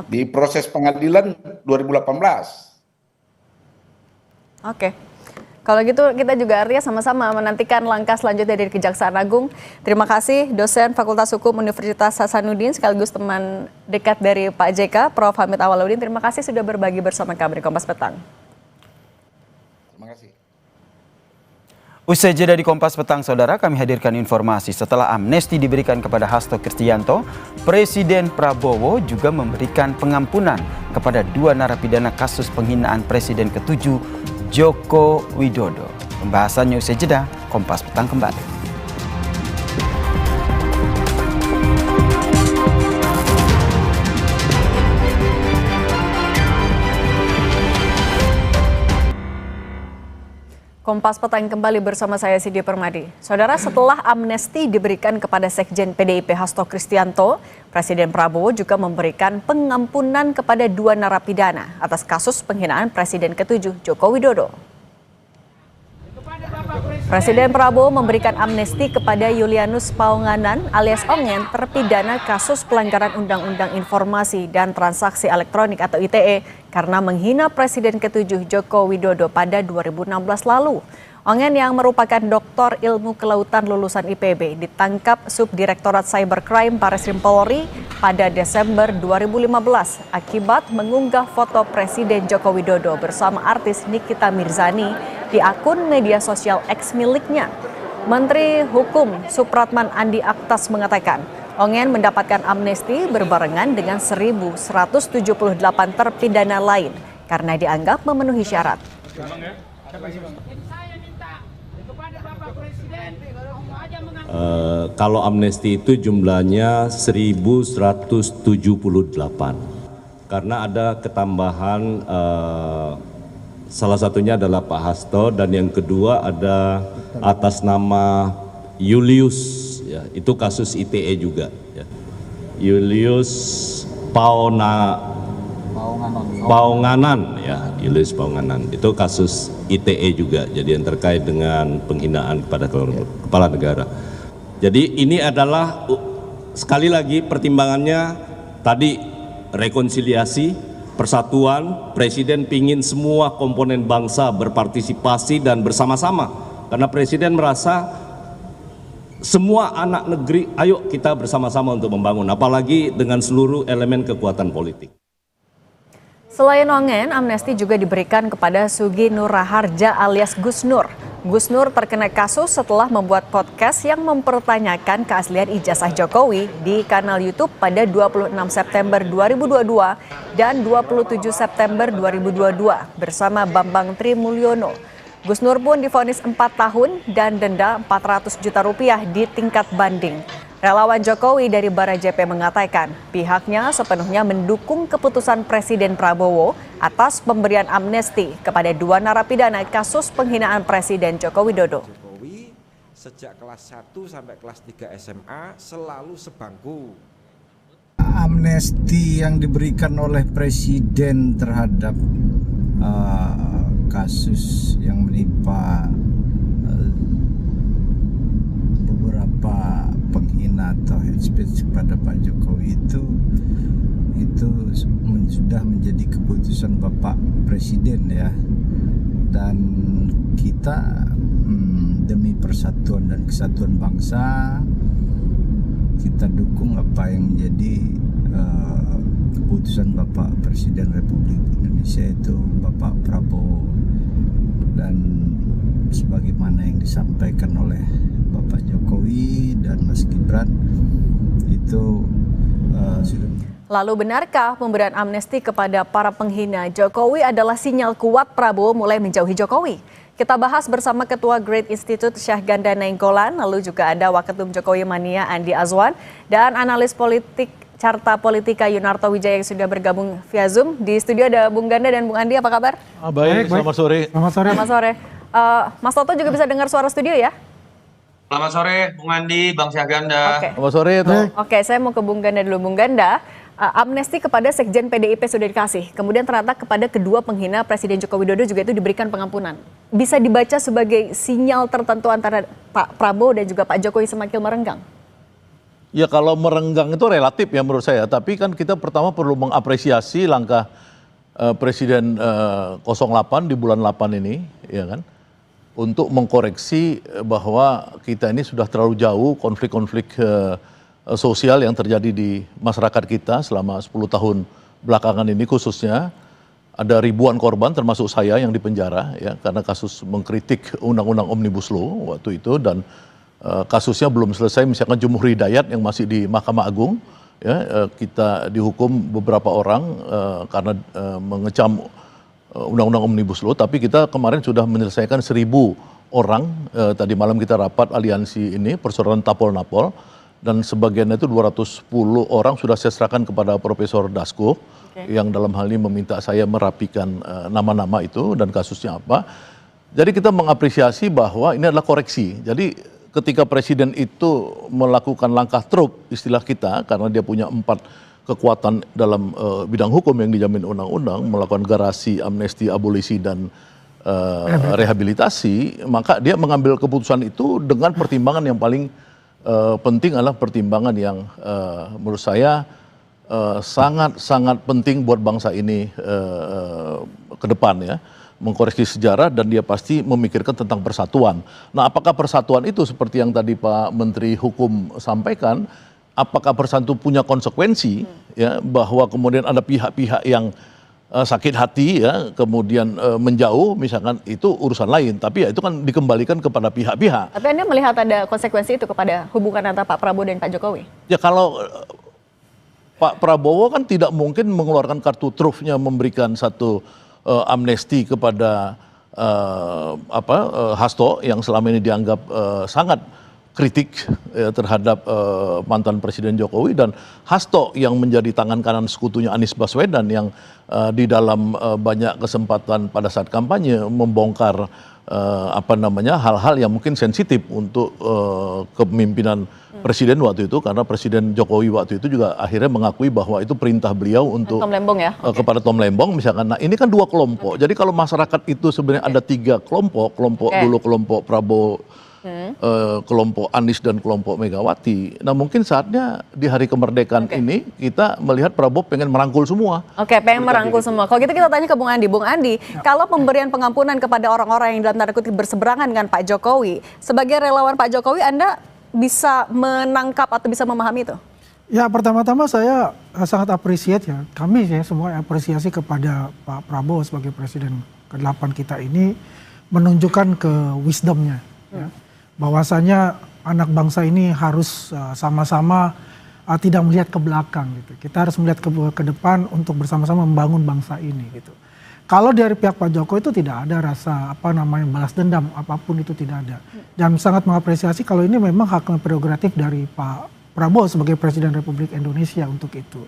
Di proses pengadilan 2018. Oke. Kalau gitu kita juga artinya sama-sama menantikan langkah selanjutnya dari Kejaksaan Agung. Terima kasih dosen Fakultas Hukum Universitas Hasanuddin sekaligus teman dekat dari Pak JK, Prof. Hamid Awaludin. Terima kasih sudah berbagi bersama kami di Kompas Petang. Terima kasih. Usai jeda di Kompas Petang, Saudara, kami hadirkan informasi setelah amnesti diberikan kepada Hasto Kristianto, Presiden Prabowo juga memberikan pengampunan kepada 2 narapidana kasus penghinaan Presiden ke-7 Joko Widodo. Pembahasannya usai jeda, Kompas Petang kembali. Kompas Petang kembali bersama saya Sidi Permadi. Saudara, setelah amnesti diberikan kepada Sekjen PDIP Hasto Kristianto, Presiden Prabowo juga memberikan pengampunan kepada 2 narapidana atas kasus penghinaan Presiden ke-7 Joko Widodo. Presiden Prabowo memberikan amnesti kepada Julianus Paunganan alias Ongen, terpidana kasus pelanggaran Undang-Undang Informasi dan Transaksi Elektronik atau ITE karena menghina Presiden ke-7 Joko Widodo pada 2016 lalu. Ongen yang merupakan doktor ilmu kelautan lulusan IPB ditangkap Subdirektorat Cybercrime Barreskrim Polri pada Desember 2015 akibat mengunggah foto Presiden Joko Widodo bersama artis Nikita Mirzani di akun media sosial X miliknya. Menteri Hukum Supratman Andi Aktas mengatakan, Ongen mendapatkan amnesti berbarengan dengan 1.178 terpidana lain karena dianggap memenuhi syarat. Kalau amnesti itu jumlahnya 1.178 karena ada ketambahan, salah satunya adalah Pak Hasto dan yang kedua ada atas nama Julius, ya, itu kasus ITE juga, ya. Julius Paunganan, ya, Julius Paunganan itu kasus ITE juga, jadi yang terkait dengan penghinaan kepada kepala negara. Jadi ini adalah sekali lagi pertimbangannya tadi rekonsiliasi, persatuan. Presiden pingin semua komponen bangsa berpartisipasi dan bersama-sama karena Presiden merasa semua anak negeri ayo kita bersama-sama untuk membangun, apalagi dengan seluruh elemen kekuatan politik. Selain Ongen, amnesti juga diberikan kepada Sugi Nur Raharja alias Gus Nur. Gus Nur terkena kasus setelah membuat podcast yang mempertanyakan keaslian ijazah Jokowi di kanal YouTube pada 26 September 2022 dan 27 September 2022 bersama Bambang Trimulyono. Gus Nur pun divonis 4 tahun dan denda 400 juta rupiah di tingkat banding. Relawan Jokowi dari Barajepe mengatakan pihaknya sepenuhnya mendukung keputusan Presiden Prabowo atas pemberian amnesti kepada 2 narapidana kasus penghinaan Presiden Joko Widodo. Jokowi sejak kelas 1 sampai kelas 3 SMA selalu sebangku. Amnesti yang diberikan oleh Presiden terhadap kasus yang menimpa beberapa penghina atau hate speech kepada Pak Jokowi itu sudah menjadi keputusan Bapak Presiden, ya, dan kita demi persatuan dan kesatuan bangsa kita dukung apa yang menjadi keputusan Bapak Presiden Republik Indonesia. Indonesia itu Bapak Prabowo, dan sebagaimana yang disampaikan oleh Bapak Jokowi dan Mas Gibran itu sudah. Lalu benarkah pemberian amnesti kepada para penghina Jokowi adalah sinyal kuat Prabowo mulai menjauhi Jokowi? Kita bahas bersama Ketua Great Institute Syahganda Nainggolan, lalu juga ada Waketum Jokowi Mania Andi Azwan, dan analis politik Carta Politika Yunarto Wijaya yang sudah bergabung via Zoom. Di studio ada Bung Ganda dan Bung Andi, apa kabar? Baik, selamat sore. Selamat sore. Mas Toto juga bisa dengar suara studio ya? Selamat sore, Bung Andi, Bang Syahganda. Selamat sore, Toto. Oke, saya mau ke Bung Ganda dulu. Bung Ganda, amnesti kepada Sekjen PDIP sudah dikasih. Kemudian ternyata kepada kedua penghina Presiden Joko Widodo juga itu diberikan pengampunan. Bisa dibaca sebagai sinyal tertentu antara Pak Prabowo dan juga Pak Jokowi semakin merenggang? Ya kalau merenggang itu relatif ya menurut saya. Tapi kan kita pertama perlu mengapresiasi langkah Presiden 08 di bulan 8 ini, ya kan, untuk mengkoreksi bahwa kita ini sudah terlalu jauh konflik-konflik sosial yang terjadi di masyarakat kita selama 10 tahun belakangan ini, khususnya ada ribuan korban termasuk saya yang dipenjara ya karena kasus mengkritik undang-undang Omnibus Law waktu itu, dan kasusnya belum selesai. Misalkan Jumhur Hidayat yang masih di Mahkamah Agung ya, kita dihukum beberapa orang karena mengecam undang-undang Omnibus Law, tapi kita kemarin sudah menyelesaikan 1.000 orang. Tadi malam kita rapat aliansi ini persoalan Tapol-Napol, dan sebagiannya itu 210 orang sudah saya serahkan kepada Profesor Dasko, yang dalam hal ini meminta saya merapikan nama-nama itu dan kasusnya apa. Jadi kita mengapresiasi bahwa ini adalah koreksi. Jadi ketika Presiden itu melakukan langkah truk istilah kita, karena dia punya 4 kekuatan dalam bidang hukum yang dijamin undang-undang, melakukan garasi, amnesti, abolisi, dan rehabilitasi, maka dia mengambil keputusan itu dengan pertimbangan yang paling penting adalah pertimbangan yang menurut saya sangat-sangat penting buat bangsa ini ke depan ya, mengkoreksi sejarah, dan dia pasti memikirkan tentang persatuan. Nah, apakah persatuan itu seperti yang tadi Pak Menteri Hukum sampaikan, apakah persatuan punya konsekuensi ya, bahwa kemudian ada pihak-pihak yang sakit hati ya, kemudian menjauh misalkan, itu urusan lain, tapi ya itu kan dikembalikan kepada pihak-pihak. Tapi Anda melihat ada konsekuensi itu kepada hubungan antara Pak Prabowo dan Pak Jokowi? Ya kalau Pak Prabowo kan tidak mungkin mengeluarkan kartu trufnya memberikan satu amnesti kepada Hasto yang selama ini dianggap sangat kritik terhadap mantan Presiden Jokowi, dan Hasto yang menjadi tangan kanan sekutunya Anies Baswedan yang di dalam banyak kesempatan pada saat kampanye membongkar hal-hal yang mungkin sensitif untuk kepemimpinan Presiden waktu itu, karena Presiden Jokowi waktu itu juga akhirnya mengakui bahwa itu perintah beliau untuk Tom Lembong ya? Kepada Tom Lembong misalkan. Nah, ini kan 2 kelompok. Jadi kalau masyarakat itu sebenarnya ada 3 kelompok dulu kelompok Prabowo, kelompok Anies, dan kelompok Megawati. Nah, mungkin saatnya di hari kemerdekaan ini kita melihat Prabowo pengen merangkul semua. Pengen merangkul semua. Kalau gitu kita tanya ke Bung Andi. Bung Andi, kalau pemberian pengampunan kepada orang-orang yang dalam tanda kutip berseberangan dengan Pak Jokowi, sebagai relawan Pak Jokowi, Anda bisa menangkap atau bisa memahami itu? Ya, pertama-tama saya sangat appreciate ya, kami ya semua apresiasi kepada Pak Prabowo sebagai Presiden ke-8 kita ini menunjukkan ke wisdomnya ya, bahwasanya anak bangsa ini harus sama-sama tidak melihat ke belakang gitu. Kita harus melihat ke depan untuk bersama-sama membangun bangsa ini gitu. Kalau dari pihak Pak Jokowi itu tidak ada rasa balas dendam apapun, itu tidak ada. Dan sangat mengapresiasi kalau ini memang hak prerogatif dari Pak Prabowo sebagai Presiden Republik Indonesia untuk itu.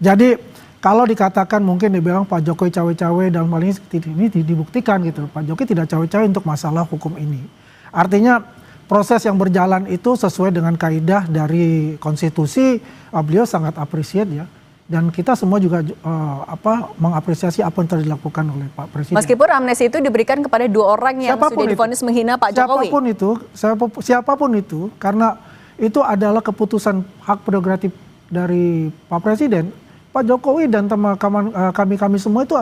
Jadi kalau dikatakan mungkin dibilang Pak Jokowi cawe-cawe dalam hal ini dibuktikan gitu. Pak Jokowi tidak cawe-cawe untuk masalah hukum ini. Artinya proses yang berjalan itu sesuai dengan kaidah dari konstitusi, beliau sangat appreciate ya. Dan kita semua juga mengapresiasi apa yang telah dilakukan oleh Pak Presiden. Meskipun amnesti itu diberikan kepada 2 orang yang sudah divonis menghina Pak Jokowi. Siapapun itu, karena itu adalah keputusan hak prerogatif dari Pak Presiden. Pak Jokowi dan kami semua itu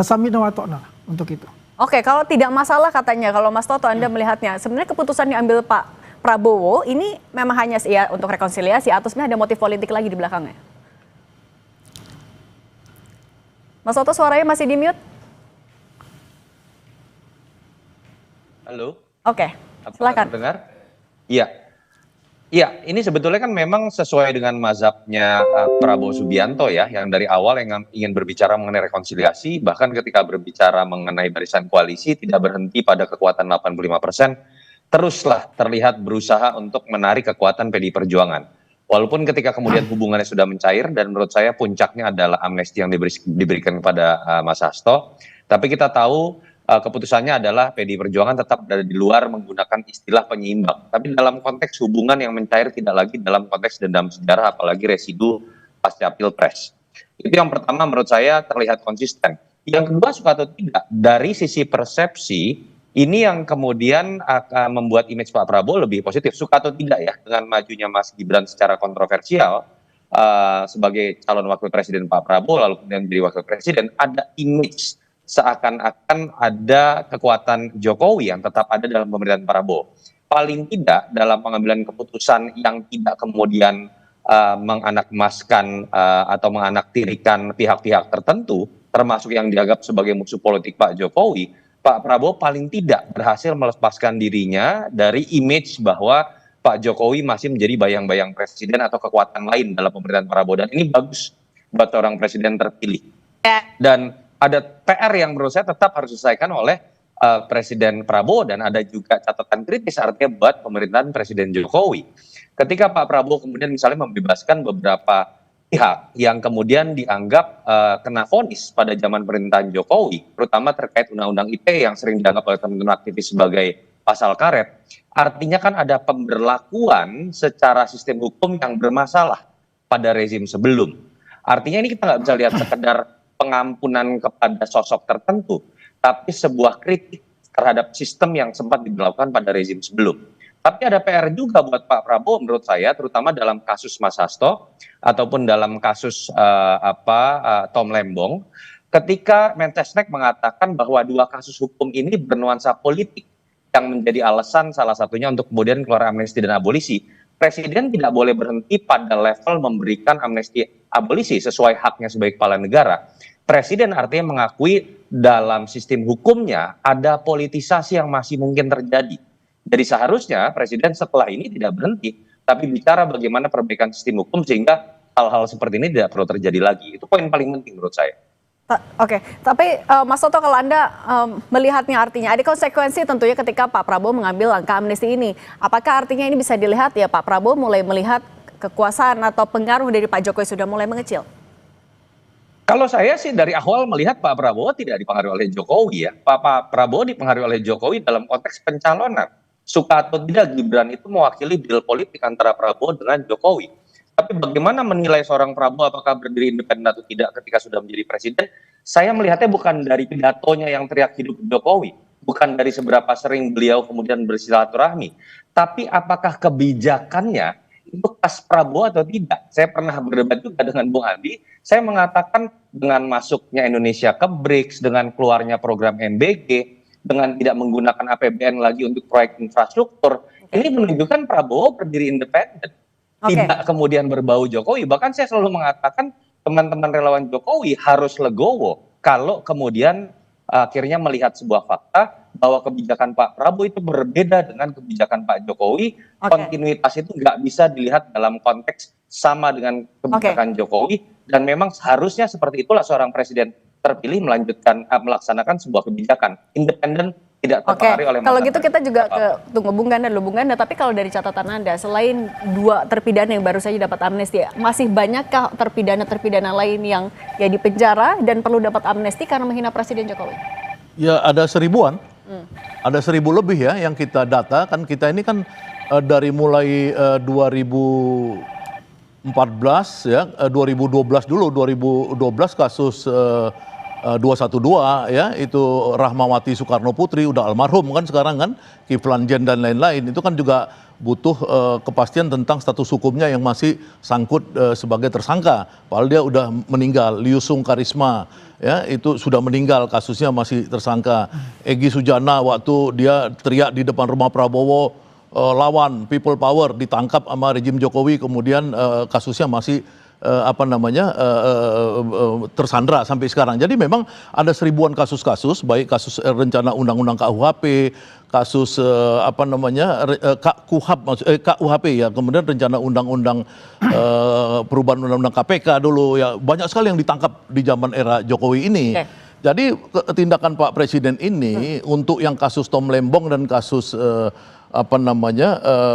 samina wa ta'na untuk itu. Oke, kalau tidak masalah katanya, kalau Mas Toto Anda melihatnya, sebenarnya keputusan yang diambil Pak Prabowo ini memang hanya ya untuk rekonsiliasi atau sebenarnya ada motif politik lagi di belakangnya? Mas Oto suaranya masih di mute? Halo, Oke, silakan. dengar? Iya. Iya, ini sebetulnya kan memang sesuai dengan mazhabnya Prabowo Subianto ya, yang dari awal yang ingin berbicara mengenai rekonsiliasi, bahkan ketika berbicara mengenai barisan koalisi tidak berhenti pada kekuatan 85%, teruslah terlihat berusaha untuk menarik kekuatan PDI Perjuangan. Walaupun ketika kemudian hubungannya sudah mencair dan menurut saya puncaknya adalah amnesti yang diberikan kepada Mas Hasto, tapi kita tahu keputusannya adalah PDI Perjuangan tetap berada di luar menggunakan istilah penyeimbang. Tapi dalam konteks hubungan yang mencair tidak lagi dalam konteks dendam sejarah, apalagi residu pasca Pilpres. Itu yang pertama menurut saya terlihat konsisten. Yang kedua suka atau tidak, dari sisi persepsi, ini yang kemudian akan membuat image Pak Prabowo lebih positif. Suka atau tidak ya, dengan majunya Mas Gibran secara kontroversial, sebagai calon wakil presiden Pak Prabowo, lalu kemudian menjadi wakil presiden, ada image seakan-akan ada kekuatan Jokowi yang tetap ada dalam pemerintahan Prabowo. Paling tidak dalam pengambilan keputusan yang tidak kemudian menganakmaskan atau menganaktirikan pihak-pihak tertentu, termasuk yang dianggap sebagai musuh politik Pak Jokowi, Pak Prabowo paling tidak berhasil melepaskan dirinya dari image bahwa Pak Jokowi masih menjadi bayang-bayang presiden atau kekuatan lain dalam pemerintahan Prabowo. Dan ini bagus buat seorang presiden terpilih. Dan ada PR yang menurut saya tetap harus diselesaikan oleh Presiden Prabowo dan ada juga catatan kritis artinya buat pemerintahan Presiden Jokowi. Ketika Pak Prabowo kemudian misalnya membebaskan beberapa pihak yang kemudian dianggap kena vonis pada zaman pemerintahan Jokowi, terutama terkait Undang-Undang ITE yang sering dianggap oleh teman-teman aktivis sebagai pasal karet, artinya kan ada pemberlakuan secara sistem hukum yang bermasalah pada rezim sebelum. Artinya ini kita nggak bisa lihat sekedar pengampunan kepada sosok tertentu, tapi sebuah kritik terhadap sistem yang sempat diberlakukan pada rezim sebelum. Tapi ada PR juga buat Pak Prabowo menurut saya, terutama dalam kasus Mas Hasto ataupun dalam kasus Tom Lembong, ketika Mensesnek mengatakan bahwa dua kasus hukum ini bernuansa politik yang menjadi alasan salah satunya untuk kemudian keluar amnesti dan abolisi. Presiden tidak boleh berhenti pada level memberikan amnesti abolisi sesuai haknya sebagai kepala negara. Presiden artinya mengakui dalam sistem hukumnya ada politisasi yang masih mungkin terjadi. Jadi seharusnya Presiden setelah ini tidak berhenti, tapi bicara bagaimana perbaikan sistem hukum sehingga hal-hal seperti ini tidak perlu terjadi lagi. Itu poin paling penting menurut saya. Oke, tapi Mas Toto kalau Anda melihatnya artinya ada konsekuensi tentunya ketika Pak Prabowo mengambil langkah amnesti ini. Apakah artinya ini bisa dilihat ya Pak Prabowo mulai melihat kekuasaan atau pengaruh dari Pak Jokowi sudah mulai mengecil? Kalau saya sih dari awal melihat Pak Prabowo tidak dipengaruhi oleh Jokowi ya. Pak Prabowo dipengaruhi oleh Jokowi dalam konteks pencalonan. Suka atau tidak Gibran itu mewakili deal politik antara Prabowo dengan Jokowi. Tapi bagaimana menilai seorang Prabowo apakah berdiri independen atau tidak ketika sudah menjadi presiden, saya melihatnya bukan dari pidatonya yang teriak hidup Jokowi, bukan dari seberapa sering beliau kemudian bersilaturahmi, tapi apakah kebijakannya itu pas Prabowo atau tidak. Saya pernah berdebat juga dengan Bung Andi, saya mengatakan dengan masuknya Indonesia ke BRICS, dengan keluarnya program MBG, dengan tidak menggunakan APBN lagi untuk proyek infrastruktur, ini menunjukkan Prabowo berdiri independen. Tidak kemudian berbau Jokowi. Bahkan saya selalu mengatakan teman-teman relawan Jokowi harus legowo kalau kemudian akhirnya melihat sebuah fakta bahwa kebijakan Pak Prabowo itu berbeda dengan kebijakan Pak Jokowi. Kontinuitas itu nggak bisa dilihat dalam konteks sama dengan kebijakan Jokowi, dan memang seharusnya seperti itulah seorang presiden terpilih melanjutkan melaksanakan sebuah kebijakan independen, tidak terpengaruhi oleh kalau gitu kita juga tunggu Bung Ganda, tapi kalau dari catatan Anda, selain dua terpidana yang baru saja dapat amnesti, masih banyakkah terpidana lain yang ya di penjara dan perlu dapat amnesti karena menghina Presiden Jokowi? Ya ada 1000-an, ada 1000 lebih ya yang kita data, kan kita ini kan dari mulai 2014 ya, 2012 dulu, 2012 kasus 212 ya, itu Rahmawati Soekarno Putri udah almarhum kan sekarang kan, Kiflan Zen dan lain-lain, itu kan juga butuh kepastian tentang status hukumnya yang masih sangkut sebagai tersangka. Padahal dia udah meninggal. Liusung Karisma ya, itu sudah meninggal, kasusnya masih tersangka. Egy Sujana waktu dia teriak di depan rumah Prabowo lawan people power, ditangkap sama rejim Jokowi, kemudian kasusnya masih tersandra sampai sekarang. Jadi memang ada seribuan kasus-kasus, baik kasus rencana undang-undang KUHP, kasus KUHP ya, kemudian rencana undang-undang perubahan undang-undang KPK dulu ya, banyak sekali yang ditangkap di zaman era Jokowi ini. Jadi tindakan Pak Presiden ini untuk yang kasus Tom Lembong dan kasus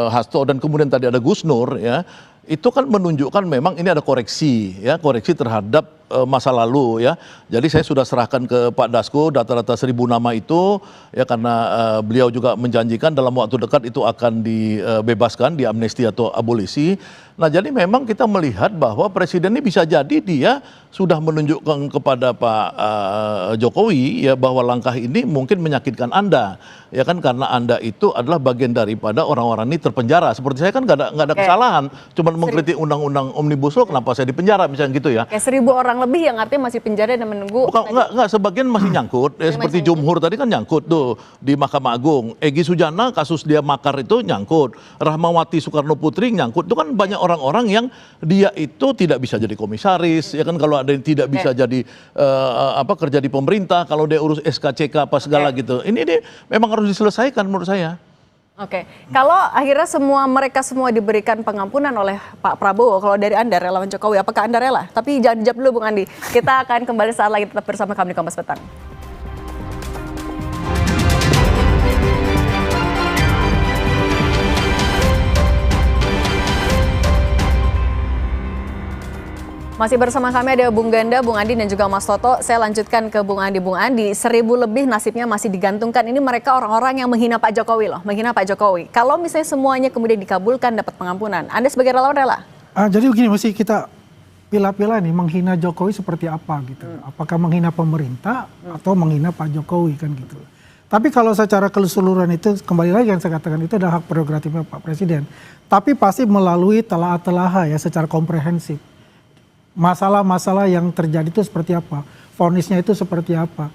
Hasto dan kemudian tadi ada Gus Nur ya, itu kan menunjukkan memang ini ada koreksi ya, koreksi terhadap masa lalu ya. Jadi saya sudah serahkan ke Pak Dasko data-data 1.000 nama itu ya, karena beliau juga menjanjikan dalam waktu dekat itu akan dibebaskan, diamnesti atau abolisi. Nah, jadi memang kita melihat bahwa presiden ini bisa jadi dia sudah menunjukkan kepada Pak Jokowi ya bahwa langkah ini mungkin menyakitkan Anda ya kan, karena Anda itu adalah bagian daripada orang-orang ini terpenjara. Seperti saya kan nggak ada kesalahan, cuma mengkritik undang-undang Omnibus Law, kenapa saya dipenjara misalnya gitu ya. Kayak 1.000 orang lebih yang artinya masih penjara dan menunggu. Enggak, sebagian masih nyangkut ya, seperti Jumhur tadi kan nyangkut tuh di Mahkamah Agung. Egy Sujana kasus dia makar itu nyangkut, Rahmawati Soekarno Putri nyangkut. Itu kan banyak orang-orang yang dia itu tidak bisa jadi komisaris ya kan, kalau ada yang tidak bisa jadi kerja di pemerintah, kalau dia urus SKCK apa segala gitu. Ini memang harus diselesaikan menurut saya. Oke, kalau akhirnya mereka semua diberikan pengampunan oleh Pak Prabowo, kalau dari Anda relawan Jokowi, apakah Anda rela? Tapi jangan dijawab dulu Bung Andi. Kita akan kembali saat lagi, tetap bersama kami di Kompas Petang. Masih bersama kami ada Bung Ganda, Bung Andi dan juga Mas Toto. Saya lanjutkan ke Bung Andi. Bung Andi, 1.000 lebih nasibnya masih digantungkan. Ini mereka orang-orang yang menghina Pak Jokowi loh, menghina Pak Jokowi. Kalau misalnya semuanya kemudian dikabulkan dapat pengampunan, Anda sebagai relawan rela? Jadi begini, mesti kita pilah-pilah nih, menghina Jokowi seperti apa gitu. Apakah menghina pemerintah atau menghina Pak Jokowi kan gitu. Tapi kalau secara keseluruhan itu, kembali lagi yang saya katakan, itu adalah hak prerogatifnya Pak Presiden. Tapi pasti melalui telah-telah ya, secara komprehensif. Masalah-masalah yang terjadi itu seperti apa, vonisnya itu seperti apa,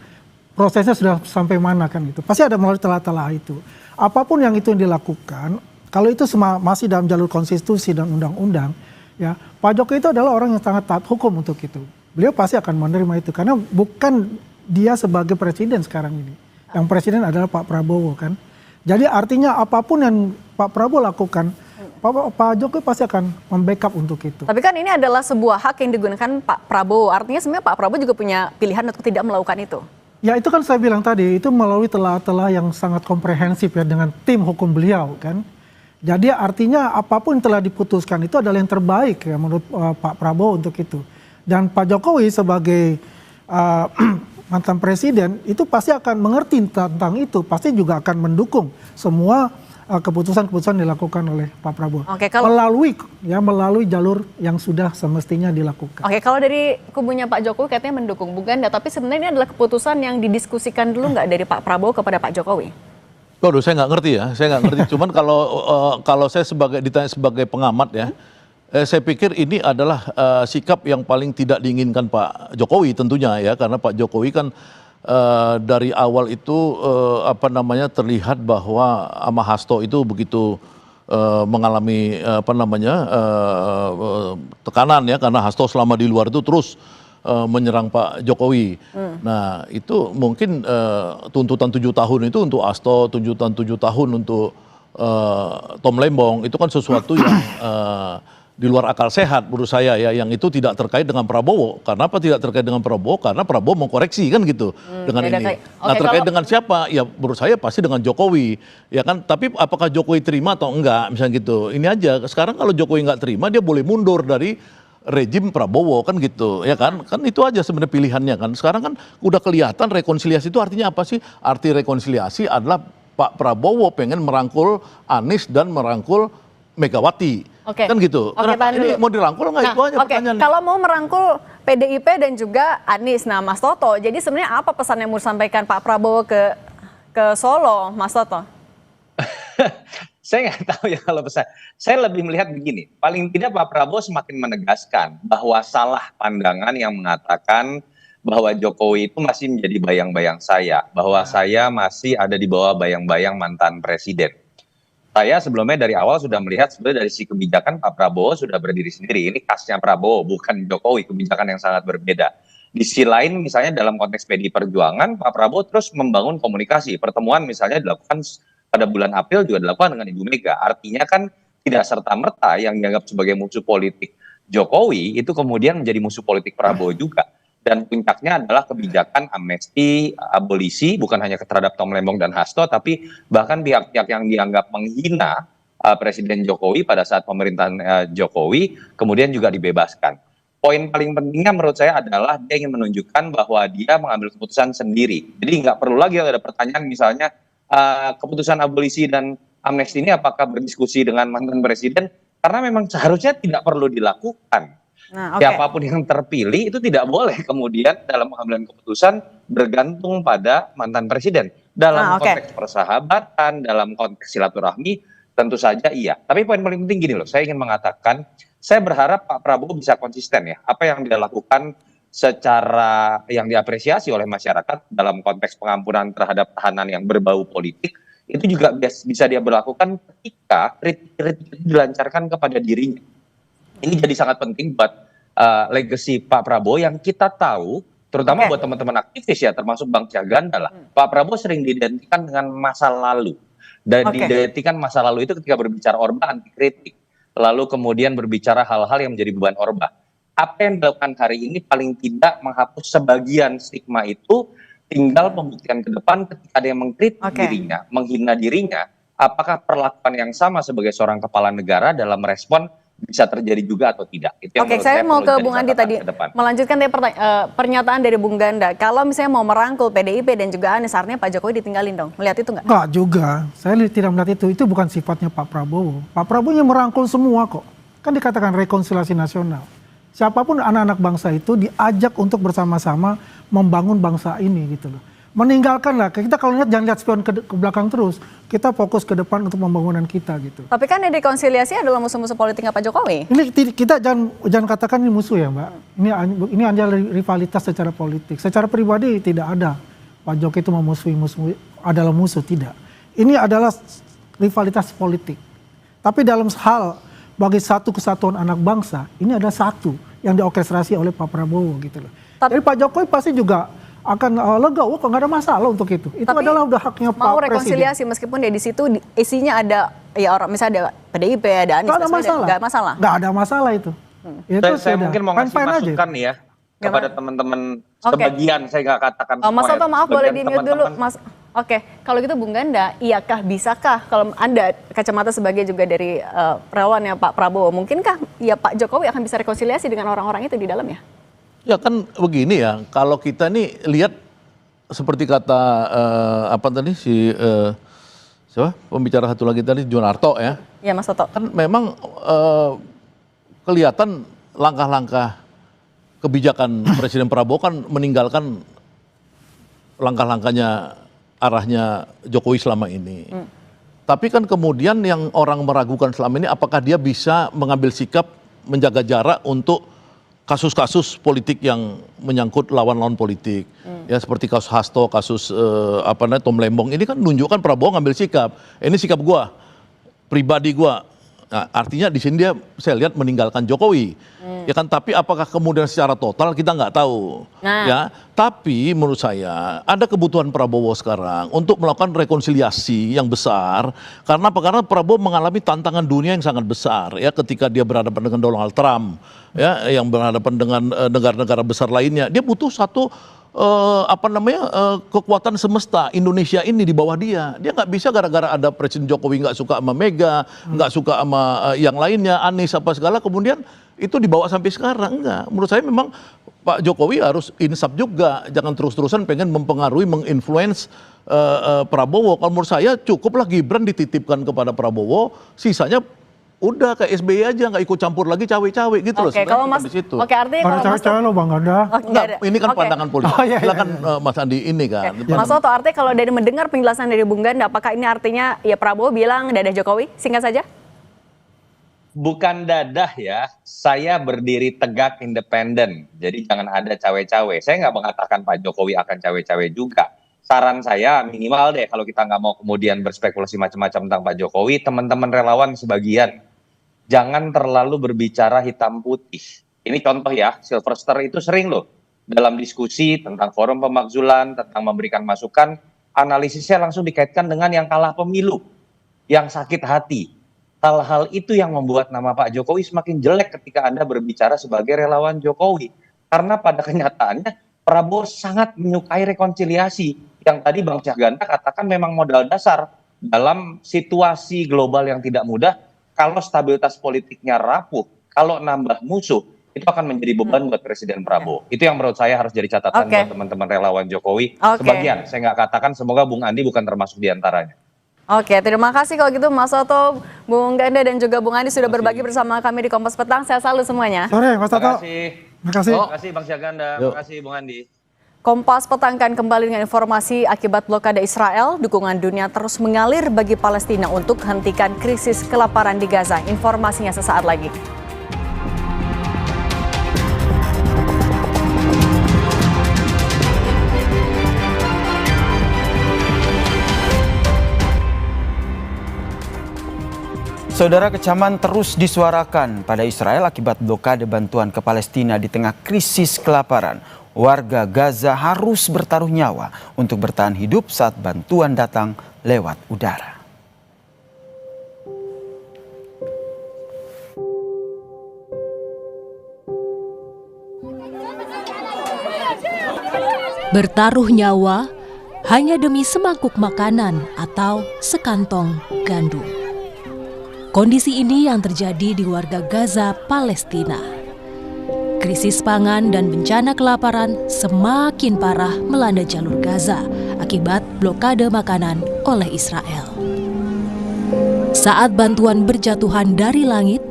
prosesnya sudah sampai mana kan itu. Pasti ada melalui telah-telah itu. Apapun yang itu yang dilakukan, kalau itu masih dalam jalur konstitusi dan undang-undang, ya Pak Jokowi itu adalah orang yang sangat taat hukum untuk itu. Beliau pasti akan menerima itu, karena bukan dia sebagai presiden sekarang ini. Yang presiden adalah Pak Prabowo kan. Jadi artinya apapun yang Pak Prabowo lakukan, Pak Jokowi pasti akan membackup untuk itu. Tapi kan ini adalah sebuah hak yang digunakan Pak Prabowo. Artinya sebenarnya Pak Prabowo juga punya pilihan untuk tidak melakukan itu. Ya itu kan saya bilang tadi, itu melalui telah-telah yang sangat komprehensif ya dengan tim hukum beliau kan. Jadi artinya apapun yang telah diputuskan itu adalah yang terbaik ya menurut Pak Prabowo untuk itu. Dan Pak Jokowi sebagai mantan presiden itu pasti akan mengerti tentang itu. Pasti juga akan mendukung semua keputusan-keputusan dilakukan oleh Pak Prabowo. Oke, melalui jalur yang sudah semestinya dilakukan. Oke, kalau dari kubunya Pak Jokowi katanya mendukung Bung Ganda, tapi sebenarnya ini adalah keputusan yang didiskusikan dulu nggak dari Pak Prabowo kepada Pak Jokowi? Waduh, saya nggak ngerti ya, saya nggak ngerti. Cuman kalau saya ditanya sebagai pengamat ya, saya pikir ini adalah sikap yang paling tidak diinginkan Pak Jokowi tentunya ya, karena Pak Jokowi kan dari awal itu terlihat bahwa sama Hasto itu begitu mengalami tekanan ya, karena Hasto selama di luar itu terus menyerang Pak Jokowi. Nah itu mungkin tuntutan 7 tahun itu untuk Hasto, tuntutan 7 tahun untuk Tom Lembong itu kan sesuatu yang di luar akal sehat menurut saya ya, yang itu tidak terkait dengan Prabowo. Karena apa tidak terkait dengan Prabowo? Karena Prabowo mau koreksi kan gitu dengan ini. Nah terkait dengan siapa? Ya menurut saya pasti dengan Jokowi ya kan. Tapi apakah Jokowi terima atau enggak misalnya gitu. Ini aja sekarang kalau Jokowi nggak terima dia boleh mundur dari rejim Prabowo kan gitu ya kan. Kan itu aja sebenarnya pilihannya kan. Sekarang kan udah kelihatan rekonsiliasi itu artinya apa sih? Arti rekonsiliasi adalah Pak Prabowo pengen merangkul Anies dan merangkul Megawati. Kan gitu. Ini mau dirangkul nggak? Itu aja pertanyaannya. Kalau mau merangkul PDIP dan juga Anies, nah Mas Toto, jadi sebenarnya apa pesan yang mau disampaikan Pak Prabowo ke Solo, Mas Toto? Saya nggak tahu ya kalau pesan. Saya lebih melihat begini, paling tidak Pak Prabowo semakin menegaskan bahwa salah pandangan yang mengatakan bahwa Jokowi itu masih menjadi bayang-bayang saya, bahwa saya masih ada di bawah bayang-bayang mantan presiden. Saya sebelumnya dari awal sudah melihat sebenarnya dari si kebijakan Pak Prabowo sudah berdiri sendiri. Ini khasnya Prabowo, bukan Jokowi, kebijakan yang sangat berbeda. Di sisi lain misalnya dalam konteks PDI Perjuangan, Pak Prabowo terus membangun komunikasi. Pertemuan misalnya dilakukan pada bulan April juga dilakukan dengan Ibu Mega. Artinya kan tidak serta-merta yang dianggap sebagai musuh politik Jokowi itu kemudian menjadi musuh politik Prabowo juga. Dan puncaknya adalah kebijakan amnesti, abolisi, bukan hanya terhadap Tom Lembong dan Hasto, tapi bahkan pihak-pihak yang dianggap menghina Presiden Jokowi pada saat pemerintahan Jokowi, kemudian juga dibebaskan. Poin paling pentingnya menurut saya adalah dia ingin menunjukkan bahwa dia mengambil keputusan sendiri. Jadi nggak perlu lagi ada pertanyaan misalnya keputusan abolisi dan amnesti ini apakah berdiskusi dengan mantan presiden, karena memang seharusnya tidak perlu dilakukan. Nah, Siapapun yang terpilih itu tidak boleh kemudian dalam pengambilan keputusan bergantung pada mantan presiden. Dalam konteks persahabatan, dalam konteks silaturahmi, tentu saja iya. Tapi poin paling penting gini loh, saya ingin mengatakan, saya berharap Pak Prabowo bisa konsisten ya. Apa yang dia lakukan secara yang diapresiasi oleh masyarakat dalam konteks pengampunan terhadap tahanan yang berbau politik, itu juga bisa dia berlakukan ketika kritik dilancarkan kepada dirinya. Ini jadi sangat penting buat legacy Pak Prabowo yang kita tahu, terutama buat teman-teman aktivis ya, termasuk Bang Caganda lah. Pak Prabowo sering diidentikan dengan masa lalu. Dan diidentikan masa lalu itu ketika berbicara Orba anti kritik. Lalu kemudian berbicara hal-hal yang menjadi beban Orba. Apa yang dilakukan hari ini paling tidak menghapus sebagian stigma itu, tinggal pembuktian ke depan ketika ada yang mengkritik dirinya, menghina dirinya, apakah perlakuan yang sama sebagai seorang kepala negara dalam respon bisa terjadi juga atau tidak. Itu yang saya mau ke Bung Andi tadi melanjutkan dari pernyataan dari Bung Ganda. Kalau misalnya mau merangkul PDIP dan juga Anies, artinya Pak Jokowi ditinggalin dong. Melihat itu nggak? Nggak juga. Saya tidak melihat itu. Itu bukan sifatnya Pak Prabowo. Pak Prabowo yang merangkul semua kok. Kan dikatakan rekonsiliasi nasional. Siapapun anak-anak bangsa itu diajak untuk bersama-sama membangun bangsa ini gitu loh. Meninggalkanlah, kita kalau lihat jangan lihat spion ke belakang terus, kita fokus ke depan untuk pembangunan kita gitu. Tapi kan rekonsiliasi adalah musuh-musuh politiknya Pak Jokowi. Ini kita jangan katakan ini musuh ya Mbak. Ini adalah rivalitas secara politik. Secara pribadi tidak ada Pak Jokowi itu memusuhi adalah musuh, tidak. Ini adalah rivalitas politik. Tapi dalam hal bagi satu kesatuan anak bangsa, ini ada satu yang diorkestrasi oleh Pak Prabowo gitu loh. Jadi Pak Jokowi pasti juga akan legowo kok, nggak ada masalah untuk itu. Itu tapi adalah udah haknya Pak Presiden. Mau rekonsiliasi meskipun di situ isinya ada ya orang misalnya ada PDIP, ada Anies, nggak ada masalah. Nggak masalah. Nggak ada masalah itu. Itu saya mungkin mau ngasih masukan nih ya kepada teman-teman sebagian, saya nggak katakan semua. Mas Soto maaf boleh di-mute dulu Mas. Kalau gitu Bung Ganda, iyakah bisakah kalau Anda kacamata sebagai juga dari relawannya Pak Prabowo, mungkinkah ya Pak Jokowi akan bisa rekonsiliasi dengan orang-orang itu di dalamnya? Ya kan begini ya, kalau kita nih lihat seperti kata apa tadi siapa pembicara satu lagi tadi Junarto ya. Ya Mas Soto. Kan memang kelihatan langkah-langkah kebijakan Presiden Prabowo kan meninggalkan langkah-langkahnya arahnya Jokowi selama ini. Tapi kan kemudian yang orang meragukan selama ini apakah dia bisa mengambil sikap menjaga jarak untuk kasus-kasus politik yang menyangkut lawan-lawan politik, ya seperti kasus Hasto, kasus Tom Lembong ini kan menunjukkan Prabowo ngambil sikap. Ini sikap gua, pribadi gua. Nah, artinya di sini dia saya lihat meninggalkan Jokowi, ya kan. Tapi apakah kemudian secara total kita nggak tahu, ya. Tapi menurut saya ada kebutuhan Prabowo sekarang untuk melakukan rekonsiliasi yang besar. Karena apa? Karena Prabowo mengalami tantangan dunia yang sangat besar, ya ketika dia berhadapan dengan Donald Trump, ya yang berhadapan dengan negara-negara besar lainnya. Dia butuh satu kekuatan semesta Indonesia ini di bawah dia. Dia nggak bisa gara-gara ada Presiden Jokowi nggak suka sama Mega, nggak suka sama yang lainnya, Anies apa segala, kemudian itu dibawa sampai sekarang. Enggak. Menurut saya memang Pak Jokowi harus insaf juga, jangan terus-terusan pengen mempengaruhi, menginfluence Prabowo. Kalau menurut saya cukuplah Gibran dititipkan kepada Prabowo, sisanya udah kayak SBY aja, nggak ikut campur lagi cawe-cawe gitu loh. Kalau Mas, artinya kalau Mas cawe-cawe lo Bang Ganda. Ini kan pandangan politik. Silakan Mas Andi ini kan. Mas Soto, artinya kalau dari mendengar penjelasan dari Bung Ganda, apakah ini artinya ya Prabowo bilang dadah Jokowi? Singkat saja. Bukan dadah ya, saya berdiri tegak independen. Jadi jangan ada cawe-cawe. Saya nggak mengatakan Pak Jokowi akan cawe-cawe juga. saran saya minimal deh kalau kita nggak mau kemudian berspekulasi macam-macam tentang Pak Jokowi, teman-teman relawan sebagian jangan terlalu berbicara hitam putih. Ini contoh ya, Sylvester itu sering loh dalam diskusi tentang forum pemakzulan, tentang memberikan masukan, analisisnya langsung dikaitkan dengan yang kalah pemilu, yang sakit hati. Hal-hal itu yang membuat nama Pak Jokowi semakin jelek ketika Anda berbicara sebagai relawan Jokowi. Karena pada kenyataannya Prabowo sangat menyukai rekonsiliasi. Yang tadi Bang Syahganda katakan memang modal dasar dalam situasi global yang tidak mudah. Kalau stabilitas politiknya rapuh, kalau nambah musuh, itu akan menjadi beban buat Presiden Prabowo. Itu yang menurut saya harus jadi catatan buat teman-teman relawan Jokowi. Sebagian, saya nggak katakan, semoga Bung Andi bukan termasuk diantaranya. Oke, terima kasih kalau gitu Mas Oto, Bung Ganda dan juga Bung Andi sudah berbagi bersama kami di Kompas Petang. Saya salut semuanya. Sore Mas Oto. Terima kasih. Terima kasih Bang Syahganda. Terima kasih Bung Andi. Kompas Petang akan kembali dengan informasi akibat blokade Israel. Dukungan dunia terus mengalir bagi Palestina untuk hentikan krisis kelaparan di Gaza. Informasinya sesaat lagi. Saudara, kecaman terus disuarakan pada Israel akibat blokade bantuan ke Palestina di tengah krisis kelaparan. Warga Gaza harus bertaruh nyawa untuk bertahan hidup saat bantuan datang lewat udara. Bertaruh nyawa hanya demi semangkuk makanan atau sekantong gandum. Kondisi ini yang terjadi di warga Gaza, Palestina. Krisis pangan dan bencana kelaparan semakin parah melanda jalur Gaza akibat blokade makanan oleh Israel. Saat bantuan berjatuhan dari langit,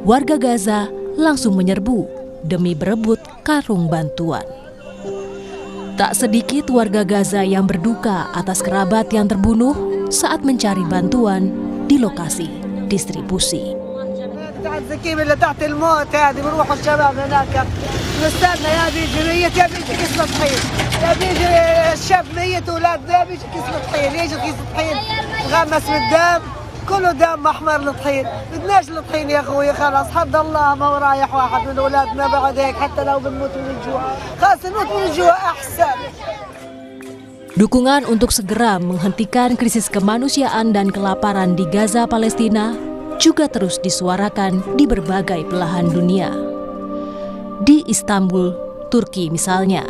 warga Gaza langsung menyerbu demi berebut karung bantuan. Tak sedikit warga Gaza yang berduka atas kerabat yang terbunuh saat mencari bantuan di lokasi distribusi. الزكيم اللي تحت الموت هذه بنروح الشباب هناك نستنى يا بيجي ميت يا بيجي كيس طحين يا بيجي الشاب ميت واولاد يا بيجي كيس طحين يجي كيس طحين غمس بالدم كله دم احمر الطحين بدناش الطحين يا اخوي خلاص حد الله ما هو رايح واحد من اولادنا بعد هيك حتى لو بنموت من الجوع خلاص نموت من الجوع احسن. Dukungan untuk segera menghentikan krisis kemanusiaan dan kelaparan di Gaza, Palestina juga terus disuarakan di berbagai belahan dunia. Di Istanbul, Turki misalnya,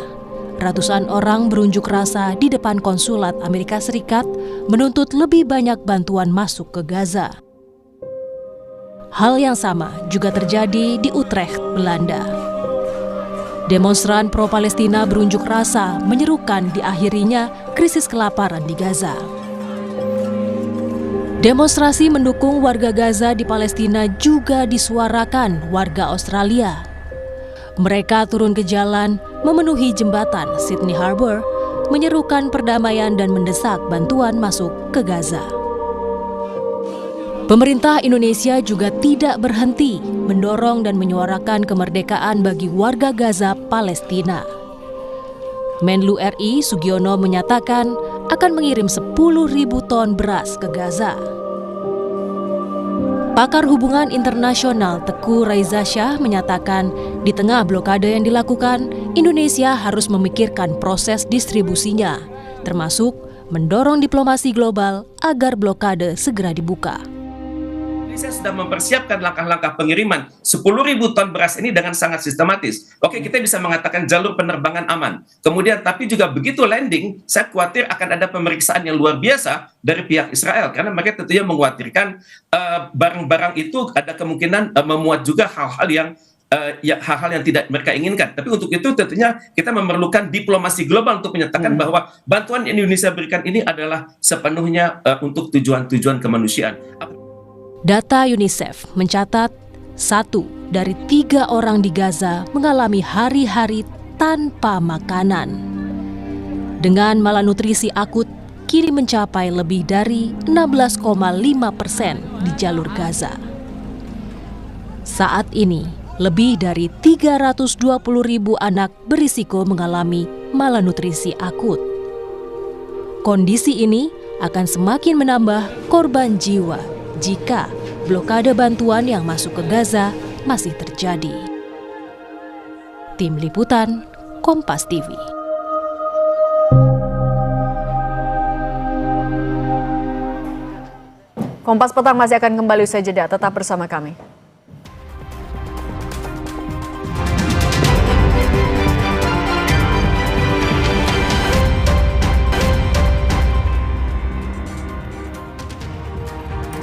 ratusan orang berunjuk rasa di depan konsulat Amerika Serikat menuntut lebih banyak bantuan masuk ke Gaza. Hal yang sama juga terjadi di Utrecht, Belanda. Demonstran pro-Palestina berunjuk rasa menyerukan diakhirinya krisis kelaparan di Gaza. Demonstrasi mendukung warga Gaza di Palestina juga disuarakan warga Australia. Mereka turun ke jalan memenuhi jembatan Sydney Harbour, menyerukan perdamaian dan mendesak bantuan masuk ke Gaza. Pemerintah Indonesia juga tidak berhenti mendorong dan menyuarakan kemerdekaan bagi warga Gaza, Palestina. Menlu RI Sugiono menyatakan akan mengirim 10.000 ton beras ke Gaza. Pakar hubungan internasional Teguh Raiza Shah menyatakan di tengah blokade yang dilakukan, Indonesia harus memikirkan proses distribusinya, termasuk mendorong diplomasi global agar blokade segera dibuka. Indonesia sudah mempersiapkan langkah-langkah pengiriman 10.000 ton beras ini dengan sangat sistematis. Oke, kita bisa mengatakan jalur penerbangan aman. Kemudian, tapi juga begitu landing, saya khawatir akan ada pemeriksaan yang luar biasa dari pihak Israel. Karena mereka tentunya mengkhawatirkan barang-barang itu ada kemungkinan memuat juga hal-hal yang tidak mereka inginkan. Tapi untuk itu tentunya kita memerlukan diplomasi global untuk menyatakan bahwa bantuan yang Indonesia berikan ini adalah sepenuhnya untuk tujuan-tujuan kemanusiaan. Data UNICEF mencatat 1 dari 3 orang di Gaza mengalami hari-hari tanpa makanan. Dengan malnutrisi akut kini mencapai lebih dari 16,5% di jalur Gaza. Saat ini, lebih dari 320.000 anak berisiko mengalami malnutrisi akut. Kondisi ini akan semakin menambah korban jiwa jika blokade bantuan yang masuk ke Gaza masih terjadi. Tim Liputan, Kompas TV. Kompas Petang masih akan kembali usai jeda, tetap bersama kami.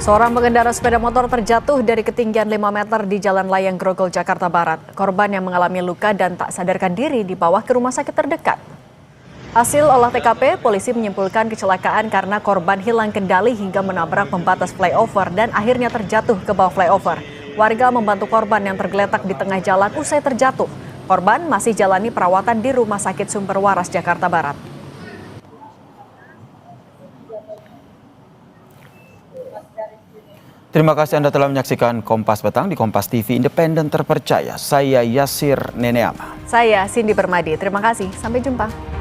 Seorang pengendara sepeda motor terjatuh dari ketinggian 5 meter di Jalan Layang Grogol, Jakarta Barat. Korban yang mengalami luka dan tak sadarkan diri dibawa ke rumah sakit terdekat. Hasil olah TKP, polisi menyimpulkan kecelakaan karena korban hilang kendali hingga menabrak pembatas flyover dan akhirnya terjatuh ke bawah flyover. Warga membantu korban yang tergeletak di tengah jalan usai terjatuh. Korban masih jalani perawatan di Rumah Sakit Sumber Waras, Jakarta Barat. Terima kasih Anda telah menyaksikan Kompas Petang di Kompas TV Independen Terpercaya. Saya Yasir Neneama. Saya Cindy Permadi. Terima kasih. Sampai jumpa.